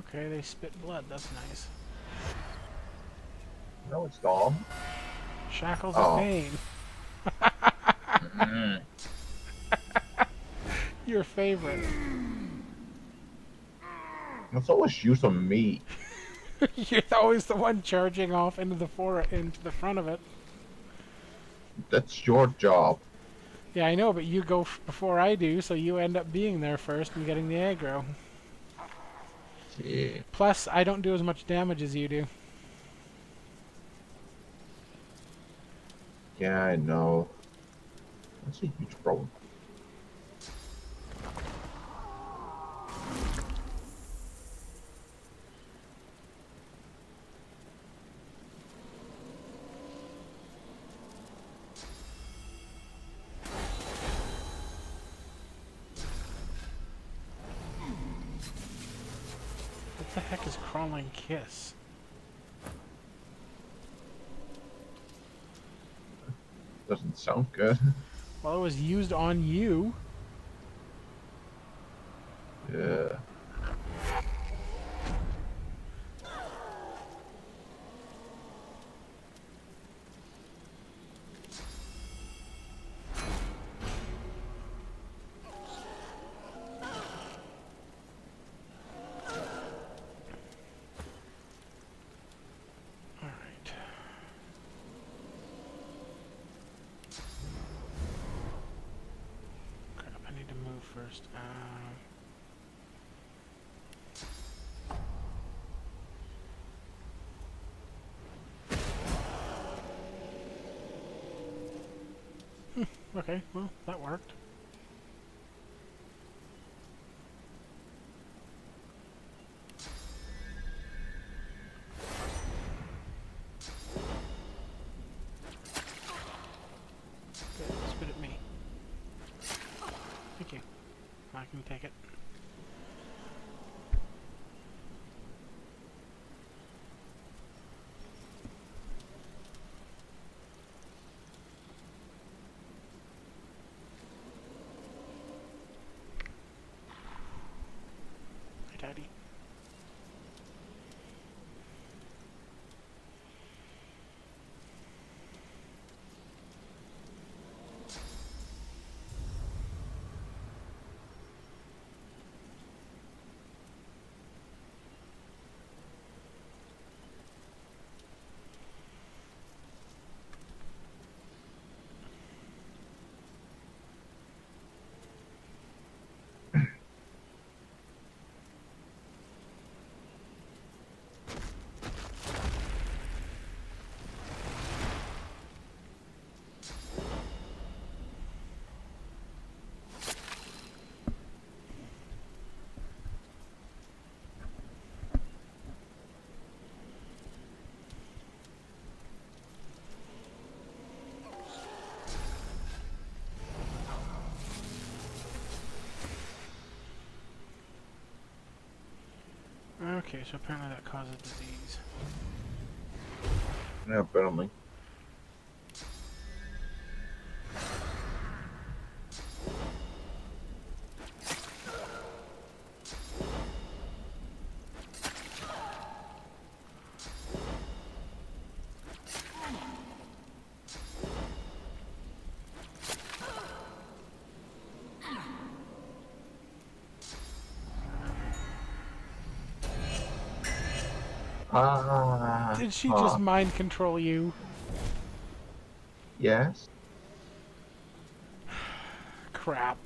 Okay, they spit blood. That's nice. No, it's Dom. Shackles of pain. Your favorite. It's always used on me. You're always the one charging off into the front of it. That's your job. Yeah, I know, but you go before I do, so you end up being there first and getting the aggro. Yeah. Plus, I don't do as much damage as you do. Yeah, I know. That's a huge problem. What the heck is Crawling Kiss? Doesn't sound good. Well, it was used on you. Yeah. Alright. Crap, I need to move first. Okay, well, that worked. Good, spit at me. Thank you. I can take it. Hi, Daddy. Okay, so apparently that causes disease. Yeah, apparently. Did she just mind control you? Yes. Crap.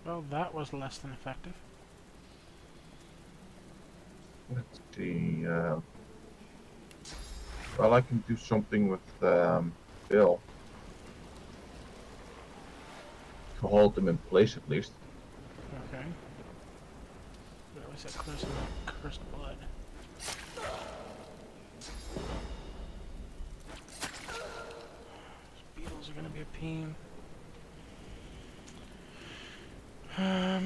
Well, that was less than effective. Let's see. Well, I can do something with Bill to hold them in place at least. Okay. But at least that clears some of that cursed blood. Those beetles are gonna be a pain. I'll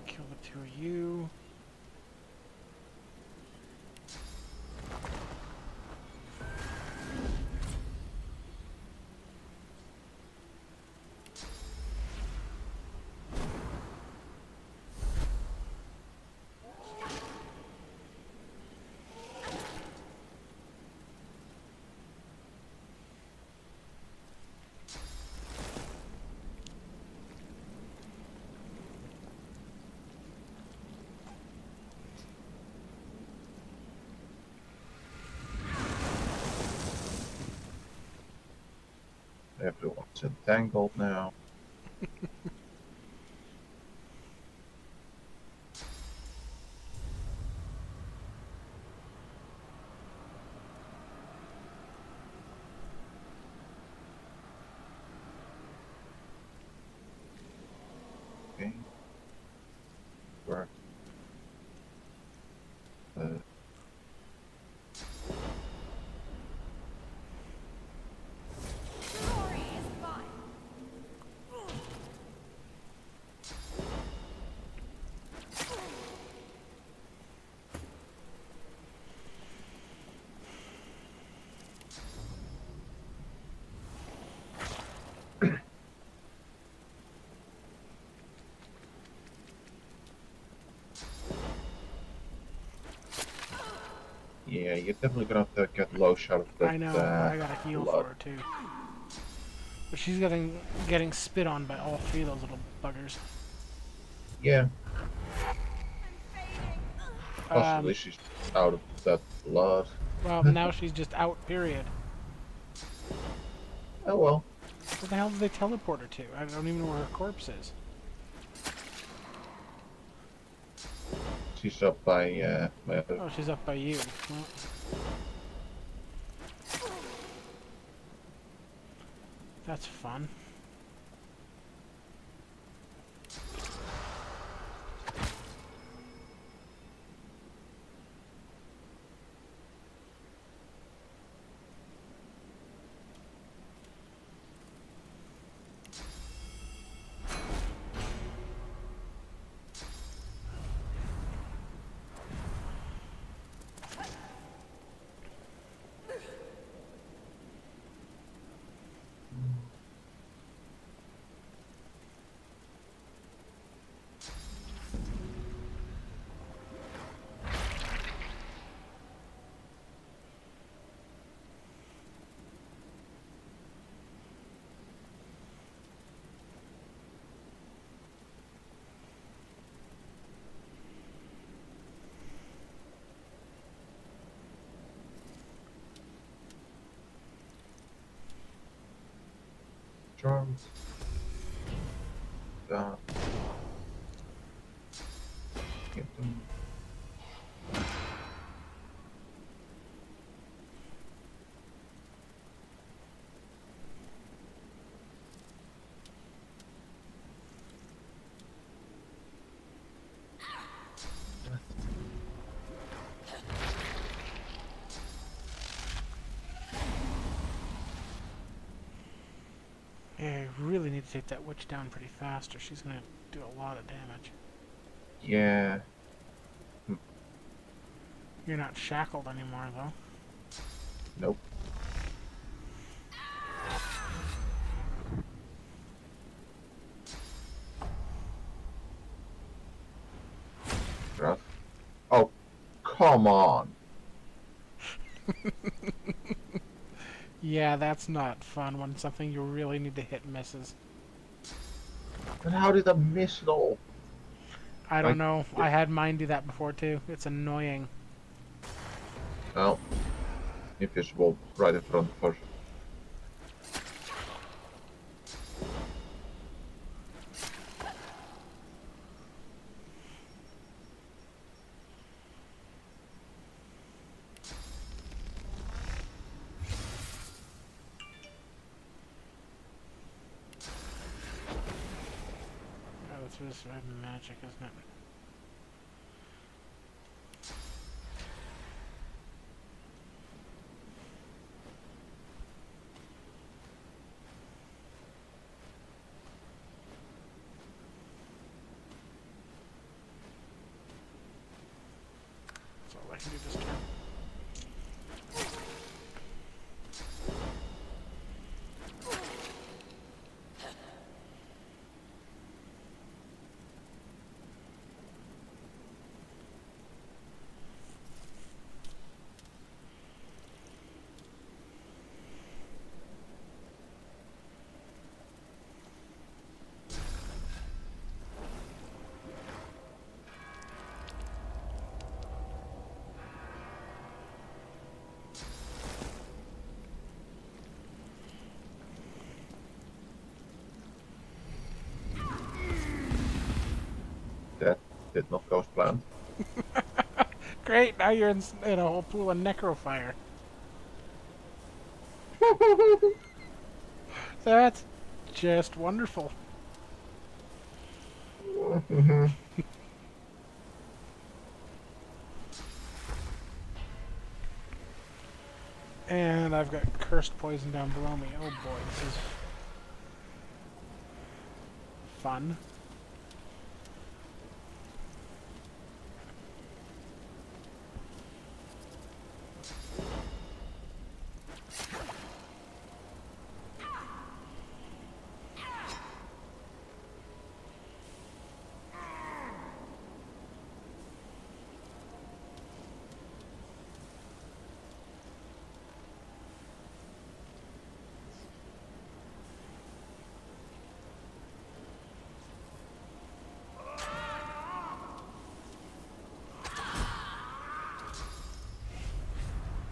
kill the two of you. Everyone's entangled now. Okay. Where? Yeah, you're definitely gonna have to get low shot of that. I know, but I gotta heal blood. for her too. But she's getting spit on by all three of those little buggers. Yeah. Possibly she's out of that blood. Well, now she's just out, period. Oh well. Where the hell did they teleport her to? I don't even know where her corpse is. She's up by, Oh, she's up by you. Well, that's fun. Charms. Get them. Yeah, I really need to take that witch down pretty fast, or she's gonna do a lot of damage. Yeah. You're not shackled anymore, though. Nope. Rough. Oh, come on. Yeah, that's not fun when something you really need to hit misses. And how did I miss it all? I don't know. I had mine do that before too. It's annoying. Well, invisible right in front of her. Oh, it's just red magic, isn't it? That's all I can do this turn. did not go as planned. Great, now you're in a whole pool of necrofire. That's just wonderful. And I've got cursed poison down below me. Oh boy, this is fun.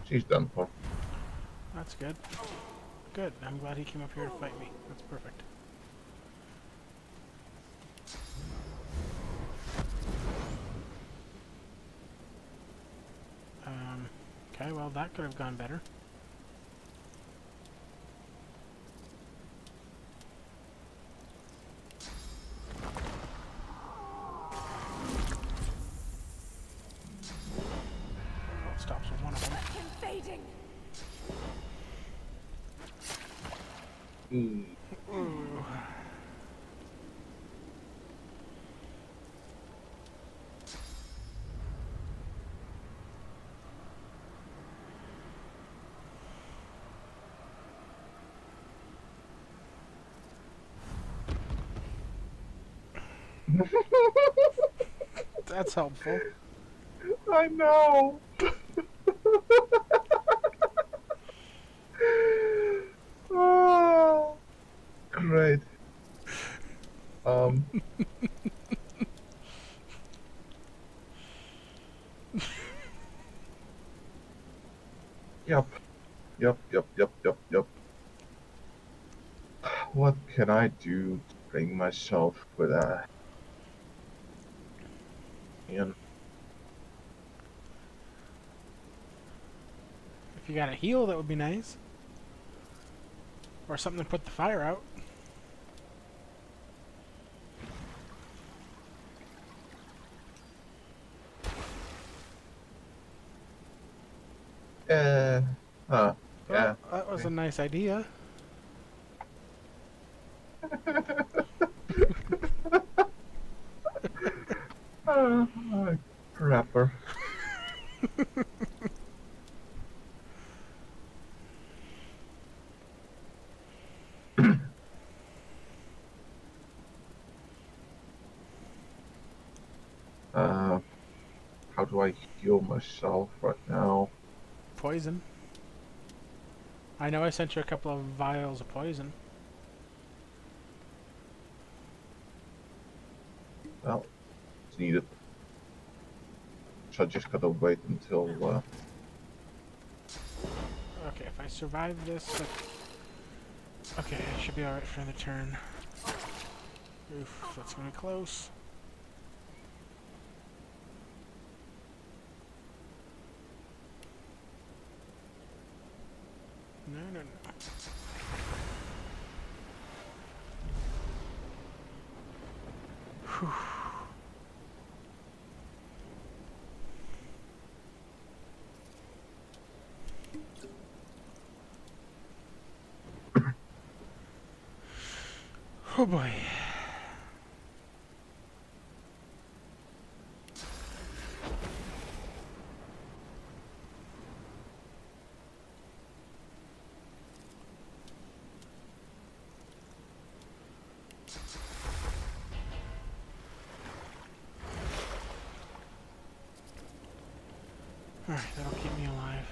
She's done for. That's good. Good. I'm glad he came up here to fight me. That's perfect. Okay, well that could have gone better. Well, it stops with one of them. Invading. Ooh. That's helpful. I know. Oh, great. Yep. Yep. What can I do to bring myself with a... Ian. If you got a heal, that would be nice. Or something to put the fire out. Yeah. That was a nice idea. Crapper. How do I heal myself right now? Poison. I know I sent you a couple of vials of poison. Well, it's needed. So I just gotta wait until... Okay, if I survive this... Okay, I should be alright for another turn. Oof, that's gonna be close. No. Whew. Oh boy. Alright, that'll keep me alive.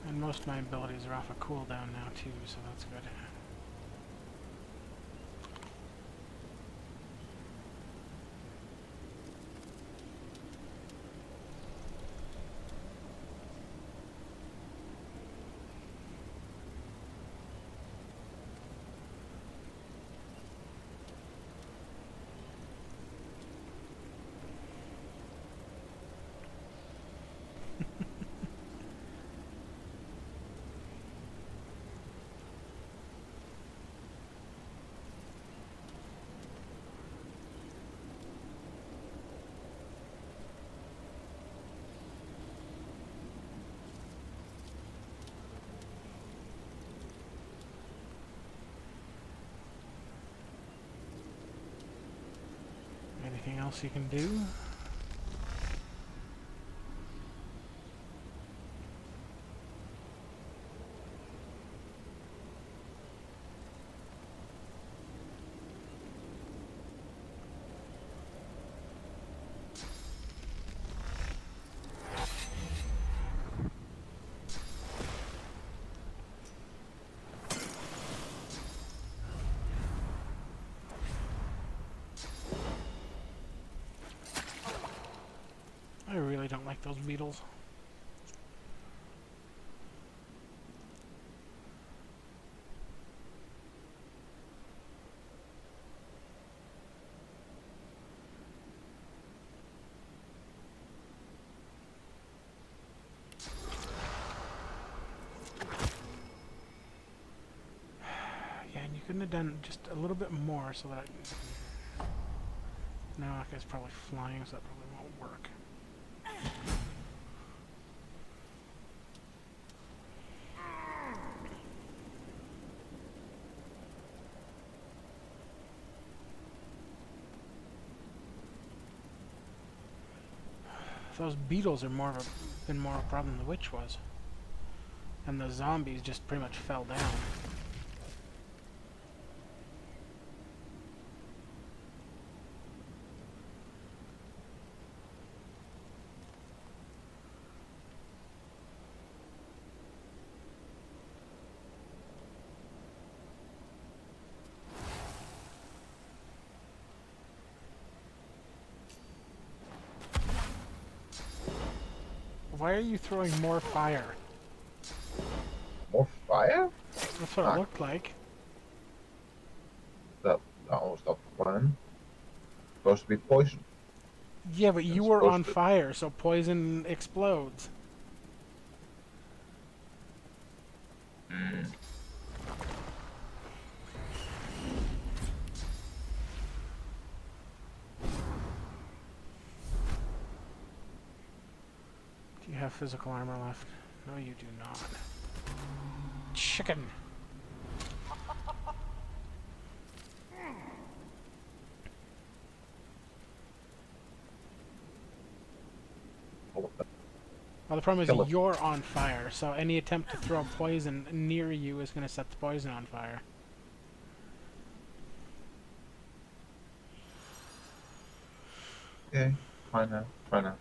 And most of my abilities are off a cooldown now too, so that's good. else you can do. I really don't like those beetles. Yeah, and you couldn't have done just a little bit more so that... No, that guy's probably flying, so that probably won't work. Those beetles are been more of a problem than the witch was. And the zombies just pretty much fell down. Why are you throwing more fire? More fire? That's what it looked like. That was not the plan. Supposed to be poison. Yeah, but you were on fire, so poison explodes. Do you have physical armor left? No, you do not. Chicken! Well, the problem is you're on fire, so any attempt to throw poison near you is going to set the poison on fire. Okay, fine now, fine now.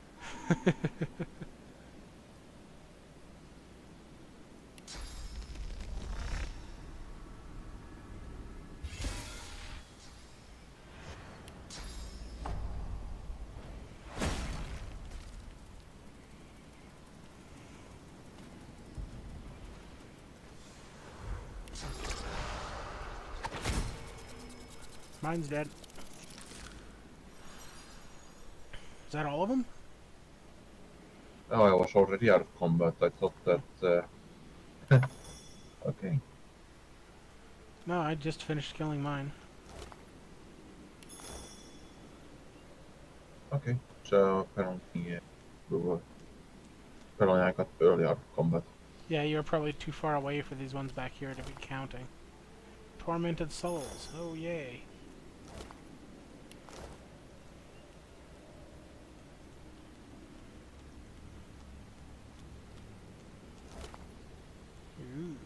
Mine's dead. Is that all of them? Oh, I was already out of combat. I thought that... Okay. No, I just finished killing mine. Okay, so apparently apparently I got early out of combat. Yeah, you're probably too far away for these ones back here to be counting. Tormented souls. Oh, yay. Ooh.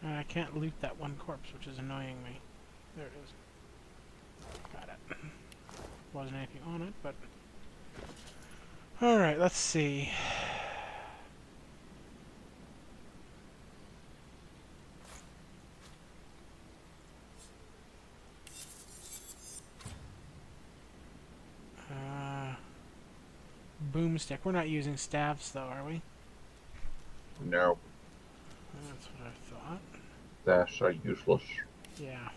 And I can't loot that one corpse, which is annoying me. There it is. Got it. Wasn't anything on it, but... Alright, let's see. Boomstick. We're not using staffs, though, are we? No. That's what I thought. Staffs are useless. Yeah.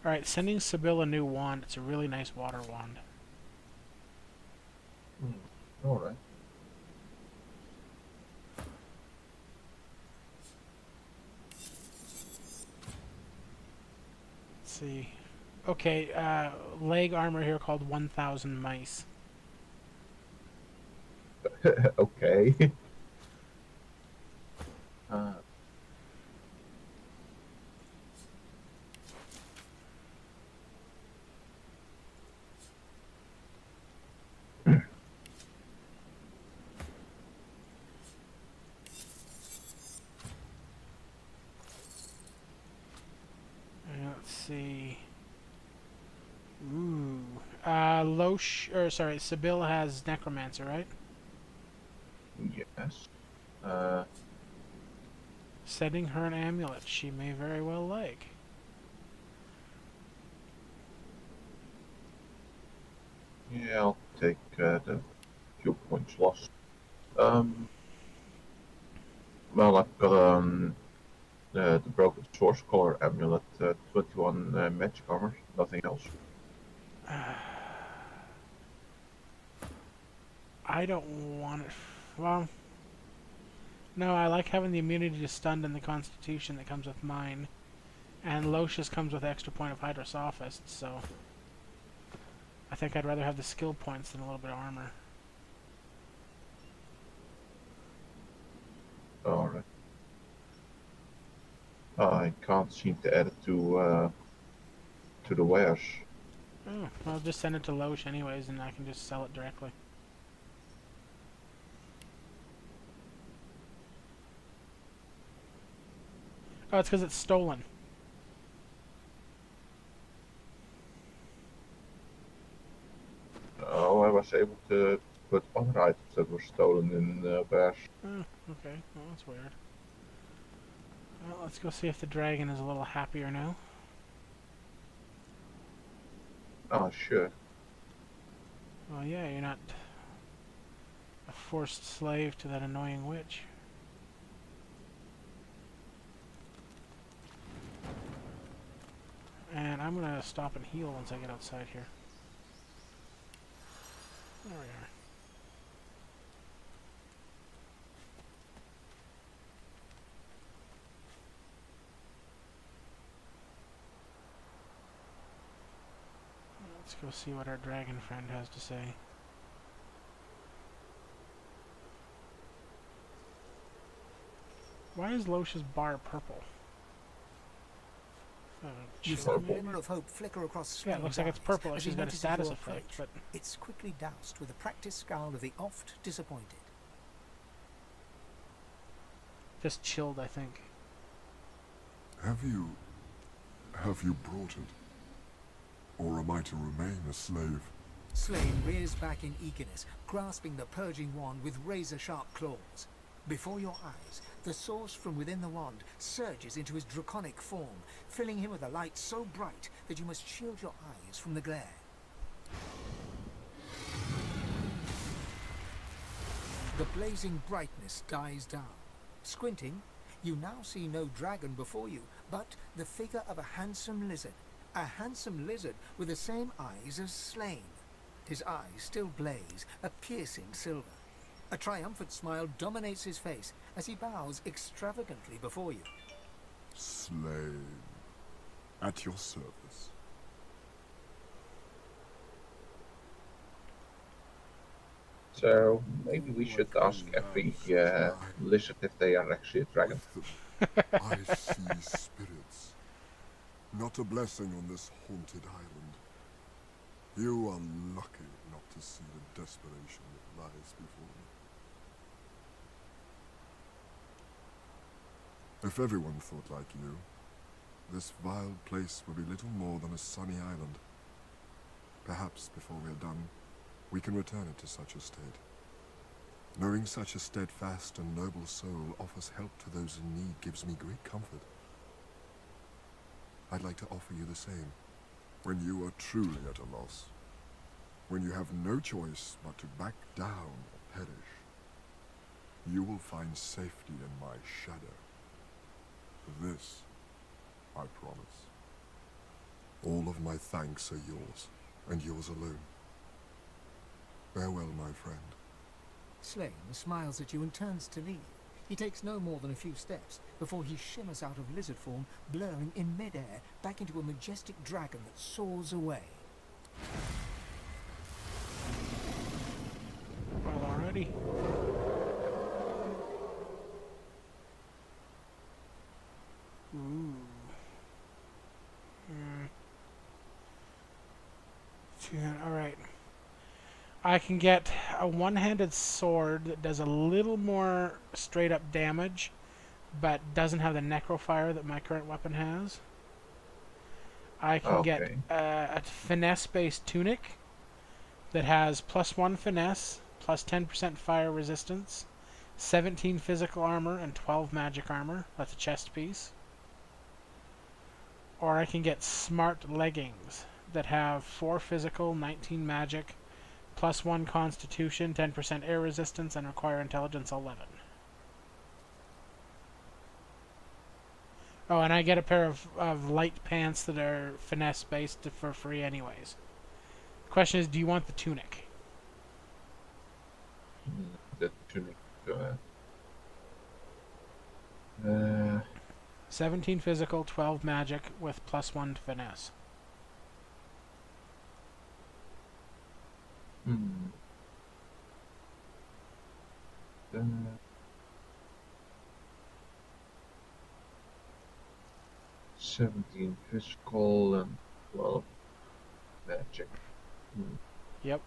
Alright, sending Sibyl a new wand. It's a really nice water wand. Alright. Let's see. Okay, leg armor here called 1000 mice. Okay. Let's see. Ooh. Sibyl has Necromancer, right? Yes. Sending her an amulet she may very well like. Yeah, I'll take the few points lost. Well, I've got the Broken Source Color Amulet, 21 magic armor, nothing else. I don't want it. Well, no, I like having the immunity to stun and the constitution that comes with mine. And Locious comes with extra point of Hydrosophist, so I think I'd rather have the skill points than a little bit of armor. Alright. I can't seem to add it to the wares. Oh, well, just send it to Loesch anyways, and I can just sell it directly. Oh, it's because it's stolen. Oh, I was able to put other items that were stolen in wares. Oh, okay. Well, that's weird. Well, let's go see if the dragon is a little happier now. Oh, sure. Well, yeah, you're not a forced slave to that annoying witch. And I'm gonna stop and heal once I get outside here. There we are. Let's go see what our dragon friend has to say. Why is Loesch's bar purple? You see a glimmer of hope flicker across yeah, it looks like it's purple, like as she's he got a notices status your effect, approach. but It's quickly doused with a practiced scowl of the oft disappointed. just chilled, I think. Have you brought it? Or am I to remain a slave? Slane rears back in eagerness, grasping the purging wand with razor-sharp claws. Before your eyes, the source from within the wand surges into his draconic form, filling him with a light so bright that you must shield your eyes from the glare. The blazing brightness dies down. Squinting, you now see no dragon before you, but the figure of a handsome lizard. A handsome lizard with the same eyes as Slane. His eyes still blaze, a piercing silver. A triumphant smile dominates his face as he bows extravagantly before you. Slave. At your service. So maybe we should ask every lizard if they are actually a dragon. I see spirits. Not a blessing on this haunted island. You are lucky not to see the desperation that lies before you. If everyone thought like you, this vile place would be little more than a sunny island. Perhaps before we're done, we can return it to such a state. Knowing such a steadfast and noble soul offers help to those in need gives me great comfort. I'd like to offer you the same. When you are truly at a loss, when you have no choice but to back down or perish, you will find safety in my shadow. This, I promise. All of my thanks are yours, and yours alone. Farewell, my friend. Slane smiles at you and turns to leave. He takes no more than a few steps before he shimmers out of lizard form, blurring in midair back into a majestic dragon that soars away. Well, already. Ooh. Alright. I can get a one-handed sword that does a little more straight-up damage, but doesn't have the necrofire that my current weapon has. I can get a finesse-based tunic that has +1 finesse, plus 10% fire resistance, 17 physical armor, and 12 magic armor. That's a chest piece. Or I can get smart leggings that have 4 physical, 19 magic, +1 constitution, 10% air resistance, and require intelligence 11. Oh, and I get a pair of light pants that are finesse based for free anyways. The question is, do you want the tunic? The tunic. 17 physical, 12 magic, with +1 finesse. Hmm. 17 physical and 12 magic. Yep.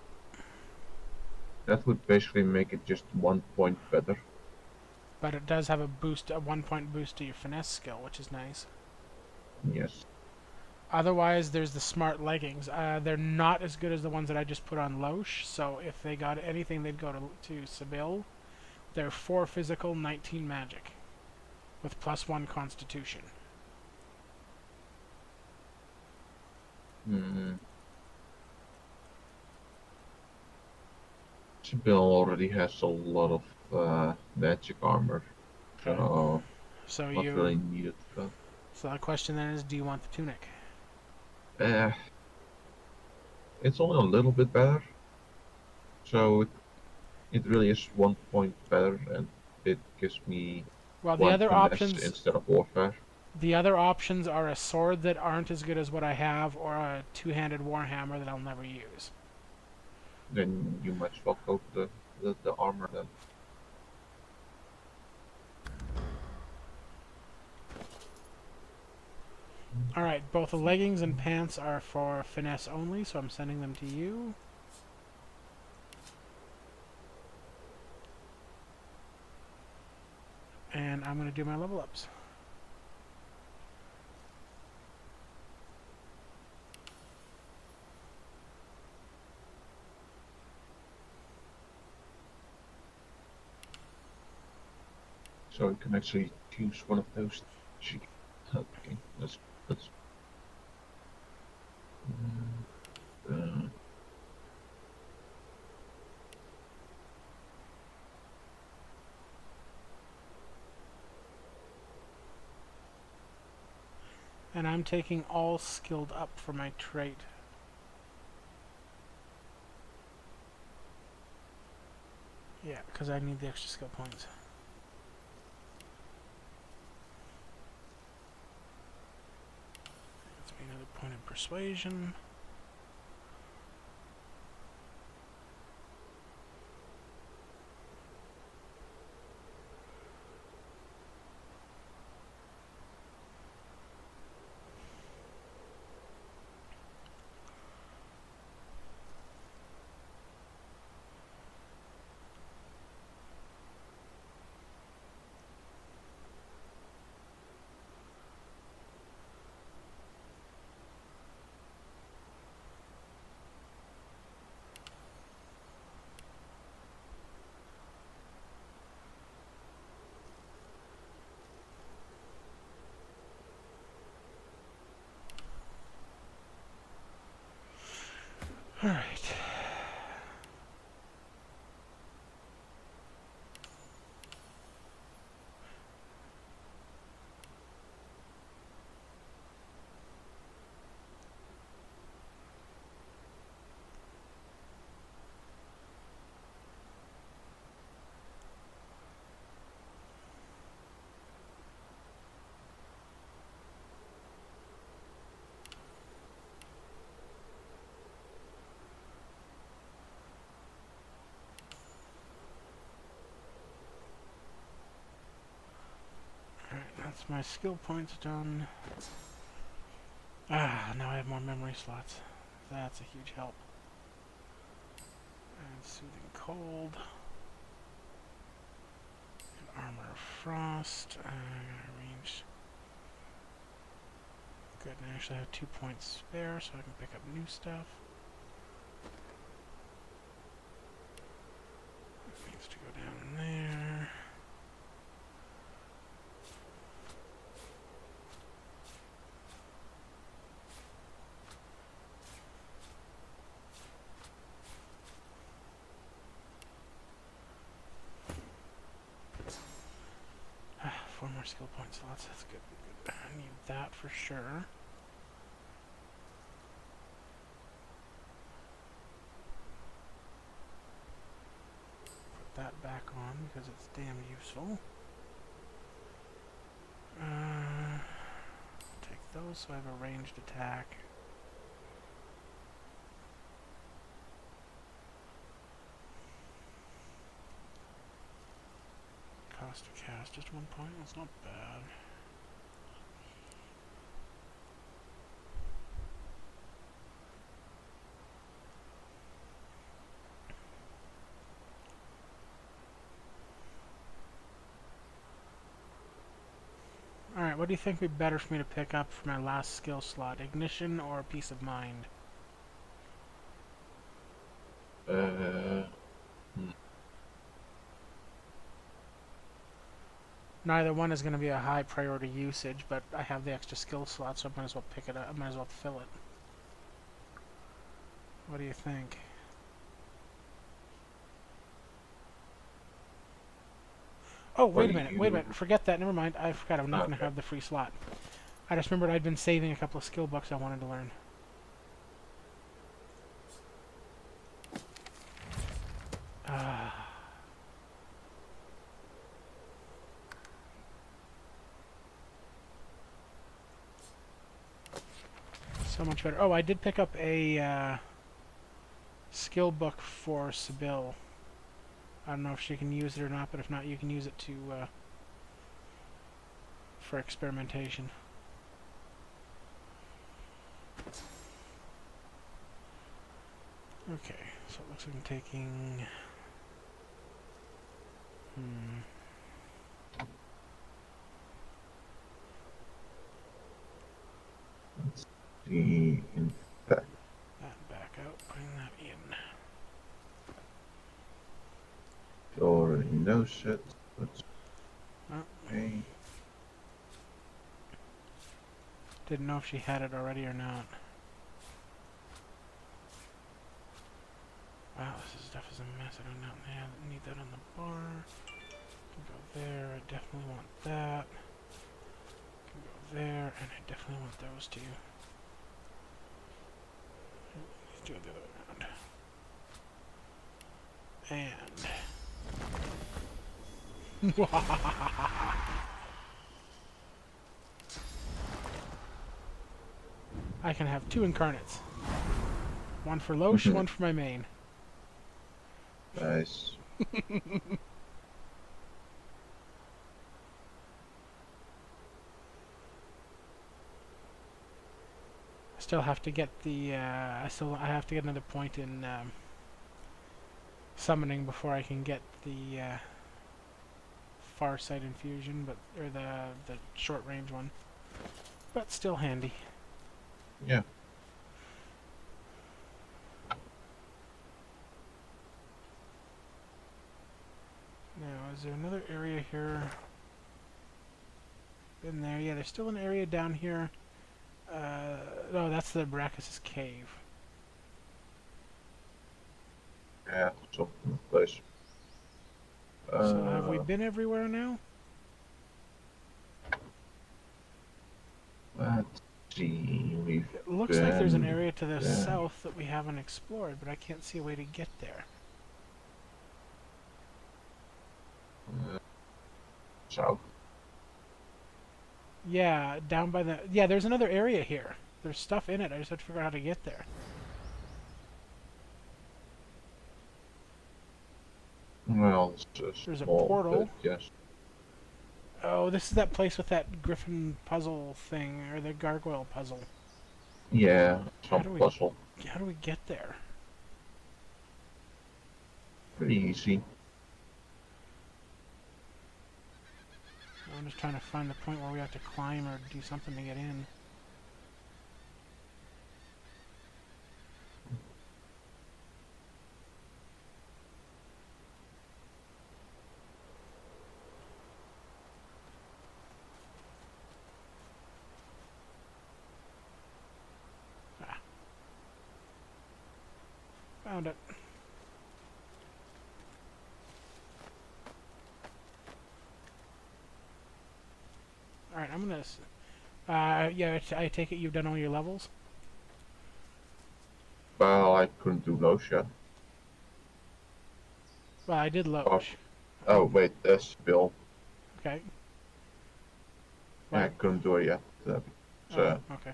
That would basically make it just 1 point better. But it does have a 1-point boost to your finesse skill, which is nice. Yes. Otherwise, there's the smart leggings. They're not as good as the ones that I just put on Loesch, so if they got anything, they'd go to Sibyl. They're 4 physical, 19 magic, with +1 constitution. Sibyl already has a lot of magic armor, so not really needed. So the question then is, do you want the tunic? It's only a little bit better, so it really is 1 point better, and it gives me the one other finesse options instead of warfare. The other options are a sword that aren't as good as what I have, or a two-handed warhammer that I'll never use. Then you might as well go for the armor then. Alright, both the leggings and pants are for finesse only, so I'm sending them to you. And I'm going to do my level ups. So you can actually choose one of those. Okay, let's. And I'm taking all skilled up for my trait. Yeah, because I need the extra skill points. That's me another point of persuasion. All right. That's my skill points done. Ah, now I have more memory slots. That's a huge help. And Soothing Cold. And Armor of Frost. Range. Good, and I actually have 2 points spare, so I can pick up new stuff. It needs to go down in there. Ah, 4 more skill point slots, that's good, good. I need that for sure. That back on because it's damn useful. Take those so I have a ranged attack. Cost to cast just 1 point, that's not bad. Alright, what do you think would be better for me to pick up for my last skill slot? Ignition or Peace of Mind? Neither one is going to be a high priority usage, but I have the extra skill slot, so I might as well pick it up. I might as well fill it. What do you think? Oh, wait a minute. Forget that. Never mind. I forgot I'm not going to have the free slot. I just remembered I'd been saving a couple of skill books I wanted to learn. So much better. Oh, I did pick up a skill book for Sybil. I don't know if she can use it or not, but if not, you can use it to for experimentation. Okay, so it looks like I'm taking... Let's see. Infect. That back out, bring that in. You already know shit. Okay. Didn't know if she had it already or not. Wow, this stuff is a mess. I do not need that on the bar. Can go there. I definitely want that. Can go there, and I definitely want those two. Let's do it the other way around. And... I can have 2 incarnates. One for Loesch, one for my main. Nice. I still have to get the I have to get another point in summoning before I can get the far sight infusion, or the short range one. But still handy. Yeah. Now, is there another area here? Been there? Yeah, there's still an area down here. No, that's the Brachus' cave. Yeah, so place. So have we been everywhere now? Let's see. It looks like there's an area to the south that we haven't explored, but I can't see a way to get there. South. Yeah, down by the... Yeah, there's another area here. There's stuff in it. I just have to figure out how to get there. Well, it's just there's a portal. Bit, yes. Oh, this is that place with that griffin puzzle thing, or the gargoyle puzzle. Yeah, How some do we puzzle. how do we get there? Pretty easy. I'm just trying to find the point where we have to climb or do something to get in. Ah. Found it. Alright, I'm gonna... yeah, I take it you've done all your levels? Well, I couldn't do Loche yet. Well, I did Loach. Oh, wait, there's Bill. Okay. Yeah, I What? couldn't do it yet. So, okay.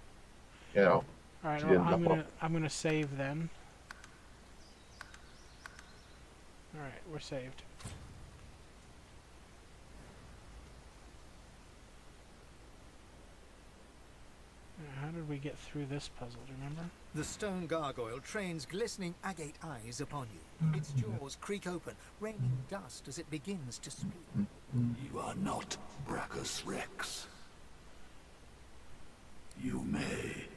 you know, Alright, she well, didn't pop up. I'm gonna save then. Alright, we're saved. How did we get through this puzzle, do you remember? The stone gargoyle trains glistening agate eyes upon you. Its jaws creak open, raining dust as it begins to speak. You are not Brachus Rex. You may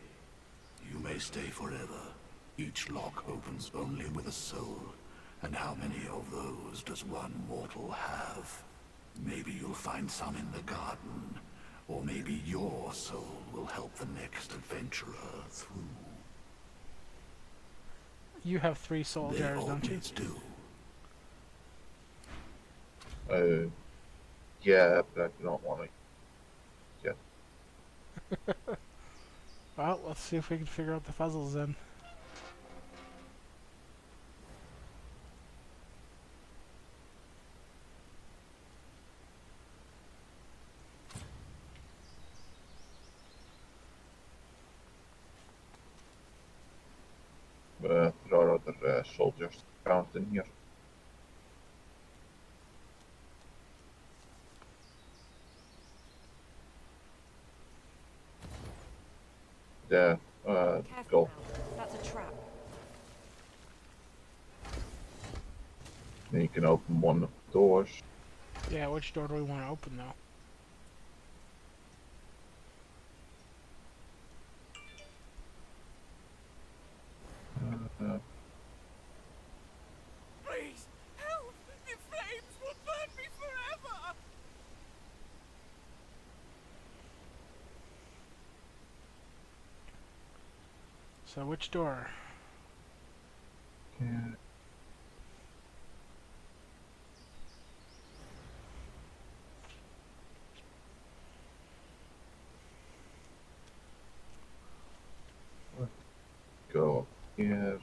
stay forever. Each lock opens only with a soul. And how many of those does one mortal have? Maybe you'll find some in the garden. Or maybe your soul will help the next adventurer through. You have 3 soul They jars, don't you? always do. Yeah, but I do not want to get. Well, let's see if we can figure out the puzzles then. There are other soldiers found in here. Yeah, go. That's a trap. Then you can open one of the doors. Yeah, which door do we want to open though? Please, help! The flames will burn me forever! So which door? Yeah. Go up here.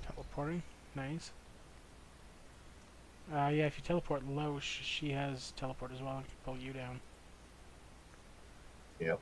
Teleporting. Nice. Yeah, if you teleport low, she has teleport as well and can pull you down. Yep.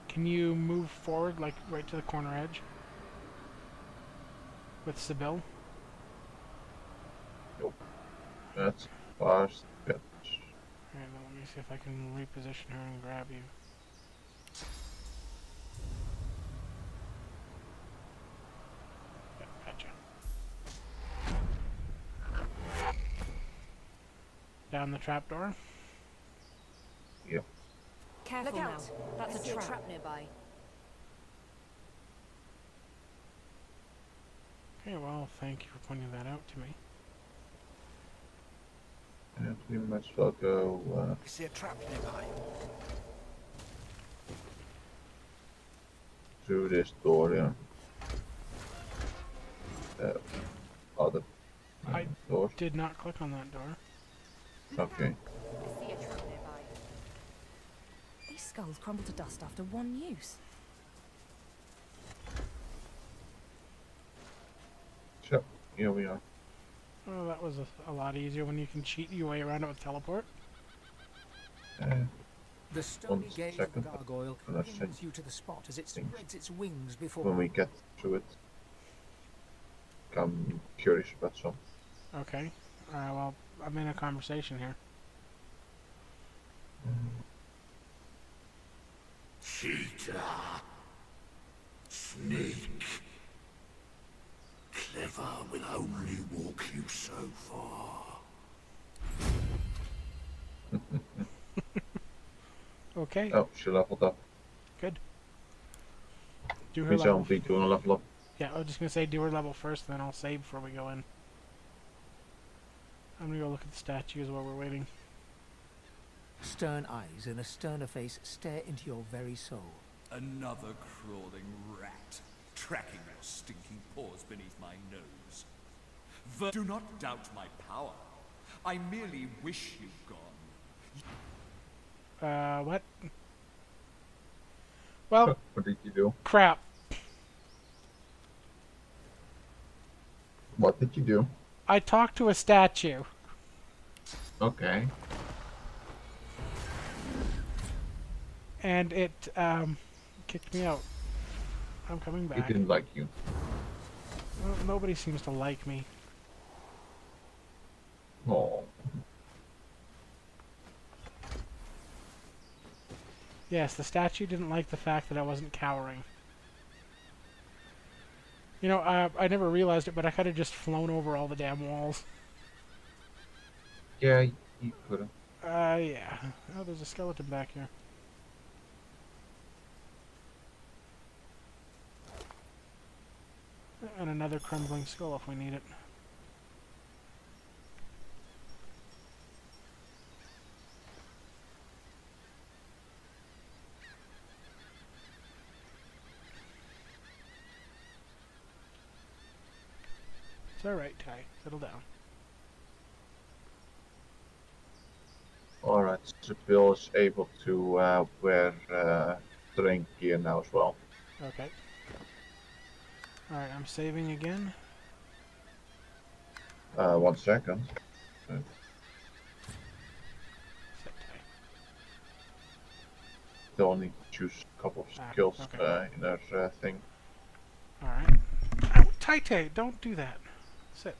Can you move forward, like right to the corner edge? With Sibyl? Nope. That's fast. Good. Alright, well, let me see if I can reposition her and grab you. Yep, gotcha. Down the trapdoor. Yep. Careful Look now. out. That's I a see a trap. trap nearby. Okay, well, thank you for pointing that out to me. And we might as well go I see a trap nearby. through this door here. Other I doors. did not click on that door. Okay. I see a trap nearby. These skulls crumble to dust after one use. So, here we are. Oh, that was a lot easier when you can cheat your way around it with teleport. The stony 1 gaze of the second. gargoyle Let's pins see. you to the spot as it spreads its wings before When we you. get through it. I'm curious about some. Okay. Well, I'm in a conversation here. Cheetah. Sneak. Clever will only walk you so far. Okay. Oh, she leveled up. Good. Do her We level. don't be doing a level up. Yeah, I was just gonna say do her level first, then I'll save before we go in. I'm gonna go look at the statues while we're waiting. Stern eyes and a sterner face stare into your very soul. Another crawling rat, tracking your stinking paws beneath my nose. Do not doubt my power. I merely wish you gone. What? Well, What did you do? crap. What did you do? I talked to a statue. Okay. And it, kicked me out. I'm coming He back. didn't like you. Well, nobody seems to like me. Oh. Yes, the statue didn't like the fact that I wasn't cowering. You know, I never realized it, but I could have just flown over all the damn walls. Yeah, you could have. Yeah. Oh, there's a skeleton back here. And another crumbling skull if we need it. It's alright, Ty. Settle down. Alright, so Bill is able to wear terrain gear now as well. Okay. Alright, I'm saving again. 1 second. Set Ty. They'll only choose a couple of skills okay. in their thing. Alright. Oh, Tay, don't do that. Sit.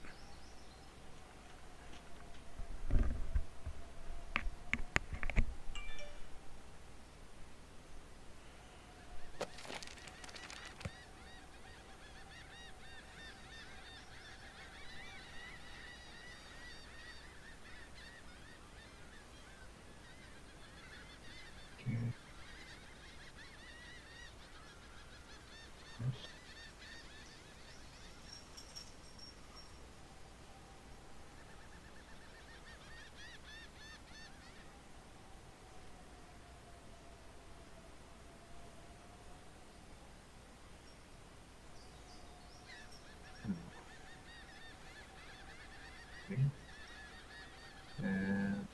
And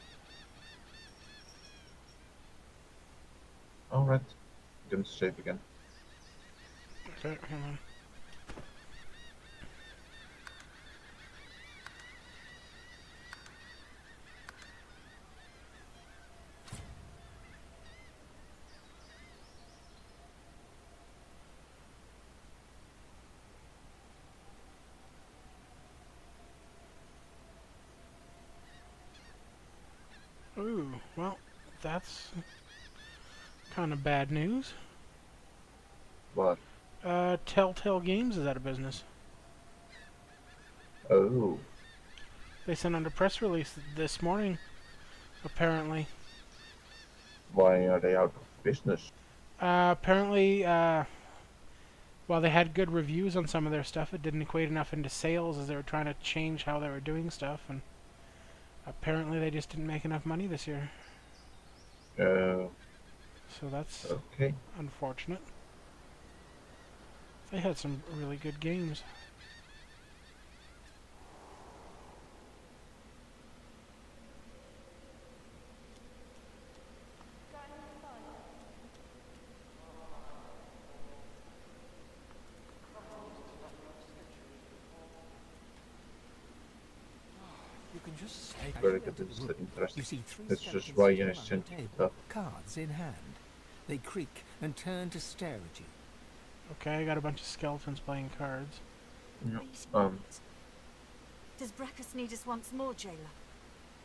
alright, gonna save again. Okay, hang on. Ooh, well, that's kind of bad news. What? Telltale Games is out of business. Oh. They sent out a press release this morning, apparently. Why are they out of business? Apparently, while they had good reviews on some of their stuff, it didn't equate enough into sales as they were trying to change how they were doing stuff, and Apparently they just didn't make enough money this year. So that's okay. unfortunate. They had some really good games. You can just slide Very right good. into This the is room. interesting. You see three This is skeletons why sitting I around sent the you table, stuff. Cards in hand. They creak and turn to stare at you. Okay, I got a bunch of skeletons playing cards. Does Brackus need us once more, jailer?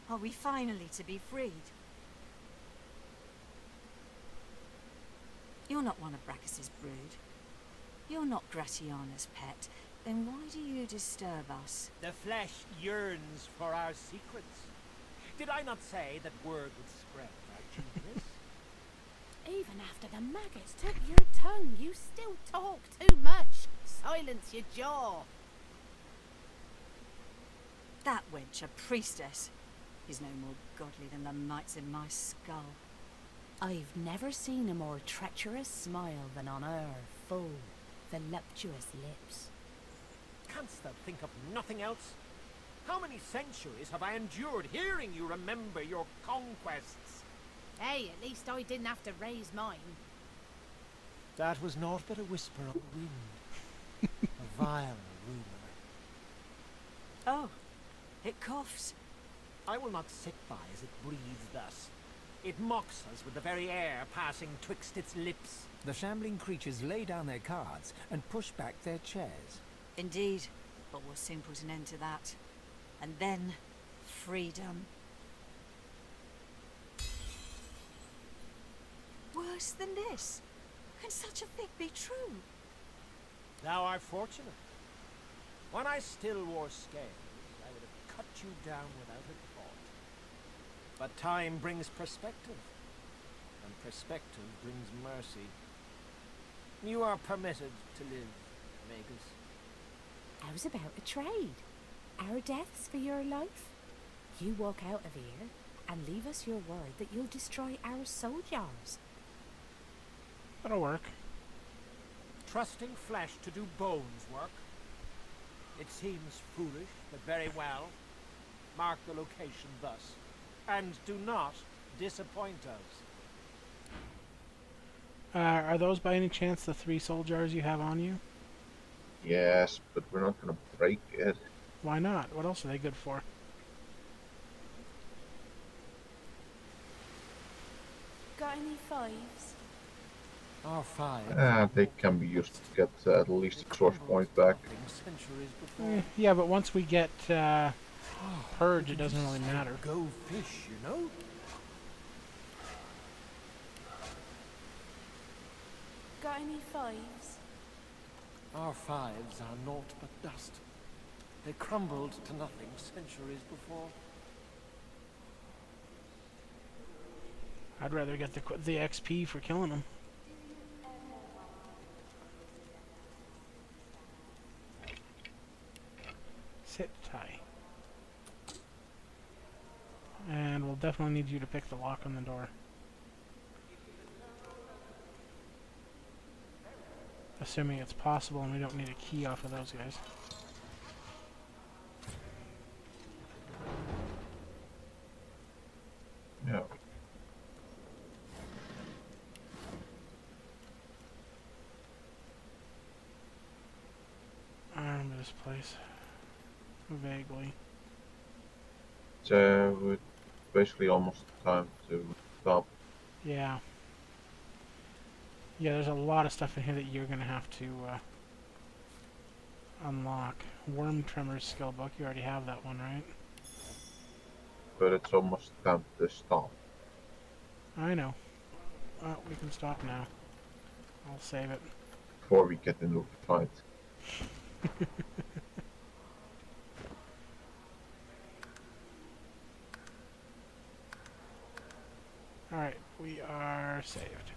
Are we finally to be freed? You're not one of Brackus's brood. You're not Gratiana's pet. Then why do you disturb us? The flesh yearns for our secrets. Did I not say that word would spread of our genius? Even after the maggots took your tongue, you still talk too much. Silence your jaw. That wench, a priestess, is no more godly than the knights in my skull. I've never seen a more treacherous smile than on her full, voluptuous lips. Canst thou think of nothing else? How many centuries have I endured hearing you remember your conquests? Hey, at least I didn't have to raise mine. That was naught but a whisper on the wind. A vile rumour. Oh, it coughs. I will not sit by as it breathes thus. It mocks us with the very air passing twixt its lips. The shambling creatures lay down their cards and push back their chairs. Indeed, but we'll soon put an end to that. And then, freedom. Worse than this? Can such a thing be true? Thou art fortunate. When I still wore scales, I would have cut you down without a thought. But time brings perspective, and perspective brings mercy. You are permitted to live, Magus. How's about a trade? Our deaths for your life? You walk out of here and leave us your word that you'll destroy our soul jars. That'll work. Trusting flesh to do bones work? It seems foolish, but very well. Mark the location thus, and do not disappoint us. Are those by any chance the 3 soul jars you have on you? Yes, but we're not gonna break it. Why not? What else are they good for? Got any fives? Our five. They can be used to get at least a source point back. Centuries before. Yeah, but once we get Purge, it doesn't really matter. Go fish, you know? Got any fives? Our fives are naught but dust. They crumbled to nothing centuries before. I'd rather get the XP for killing them. Sit tight. And we'll definitely need you to pick the lock on the door. Assuming it's possible and we don't need a key off of those guys. Yeah. I remember this place. Vaguely. So it's basically almost time to stop. Yeah. Yeah, there's a lot of stuff in here that you're gonna have to unlock. Worm Tremors skill book, you already have that one, right? But it's almost time to stop. I know. Well, we can stop now. I'll save it. Before we get into a fight. Alright, we are saved.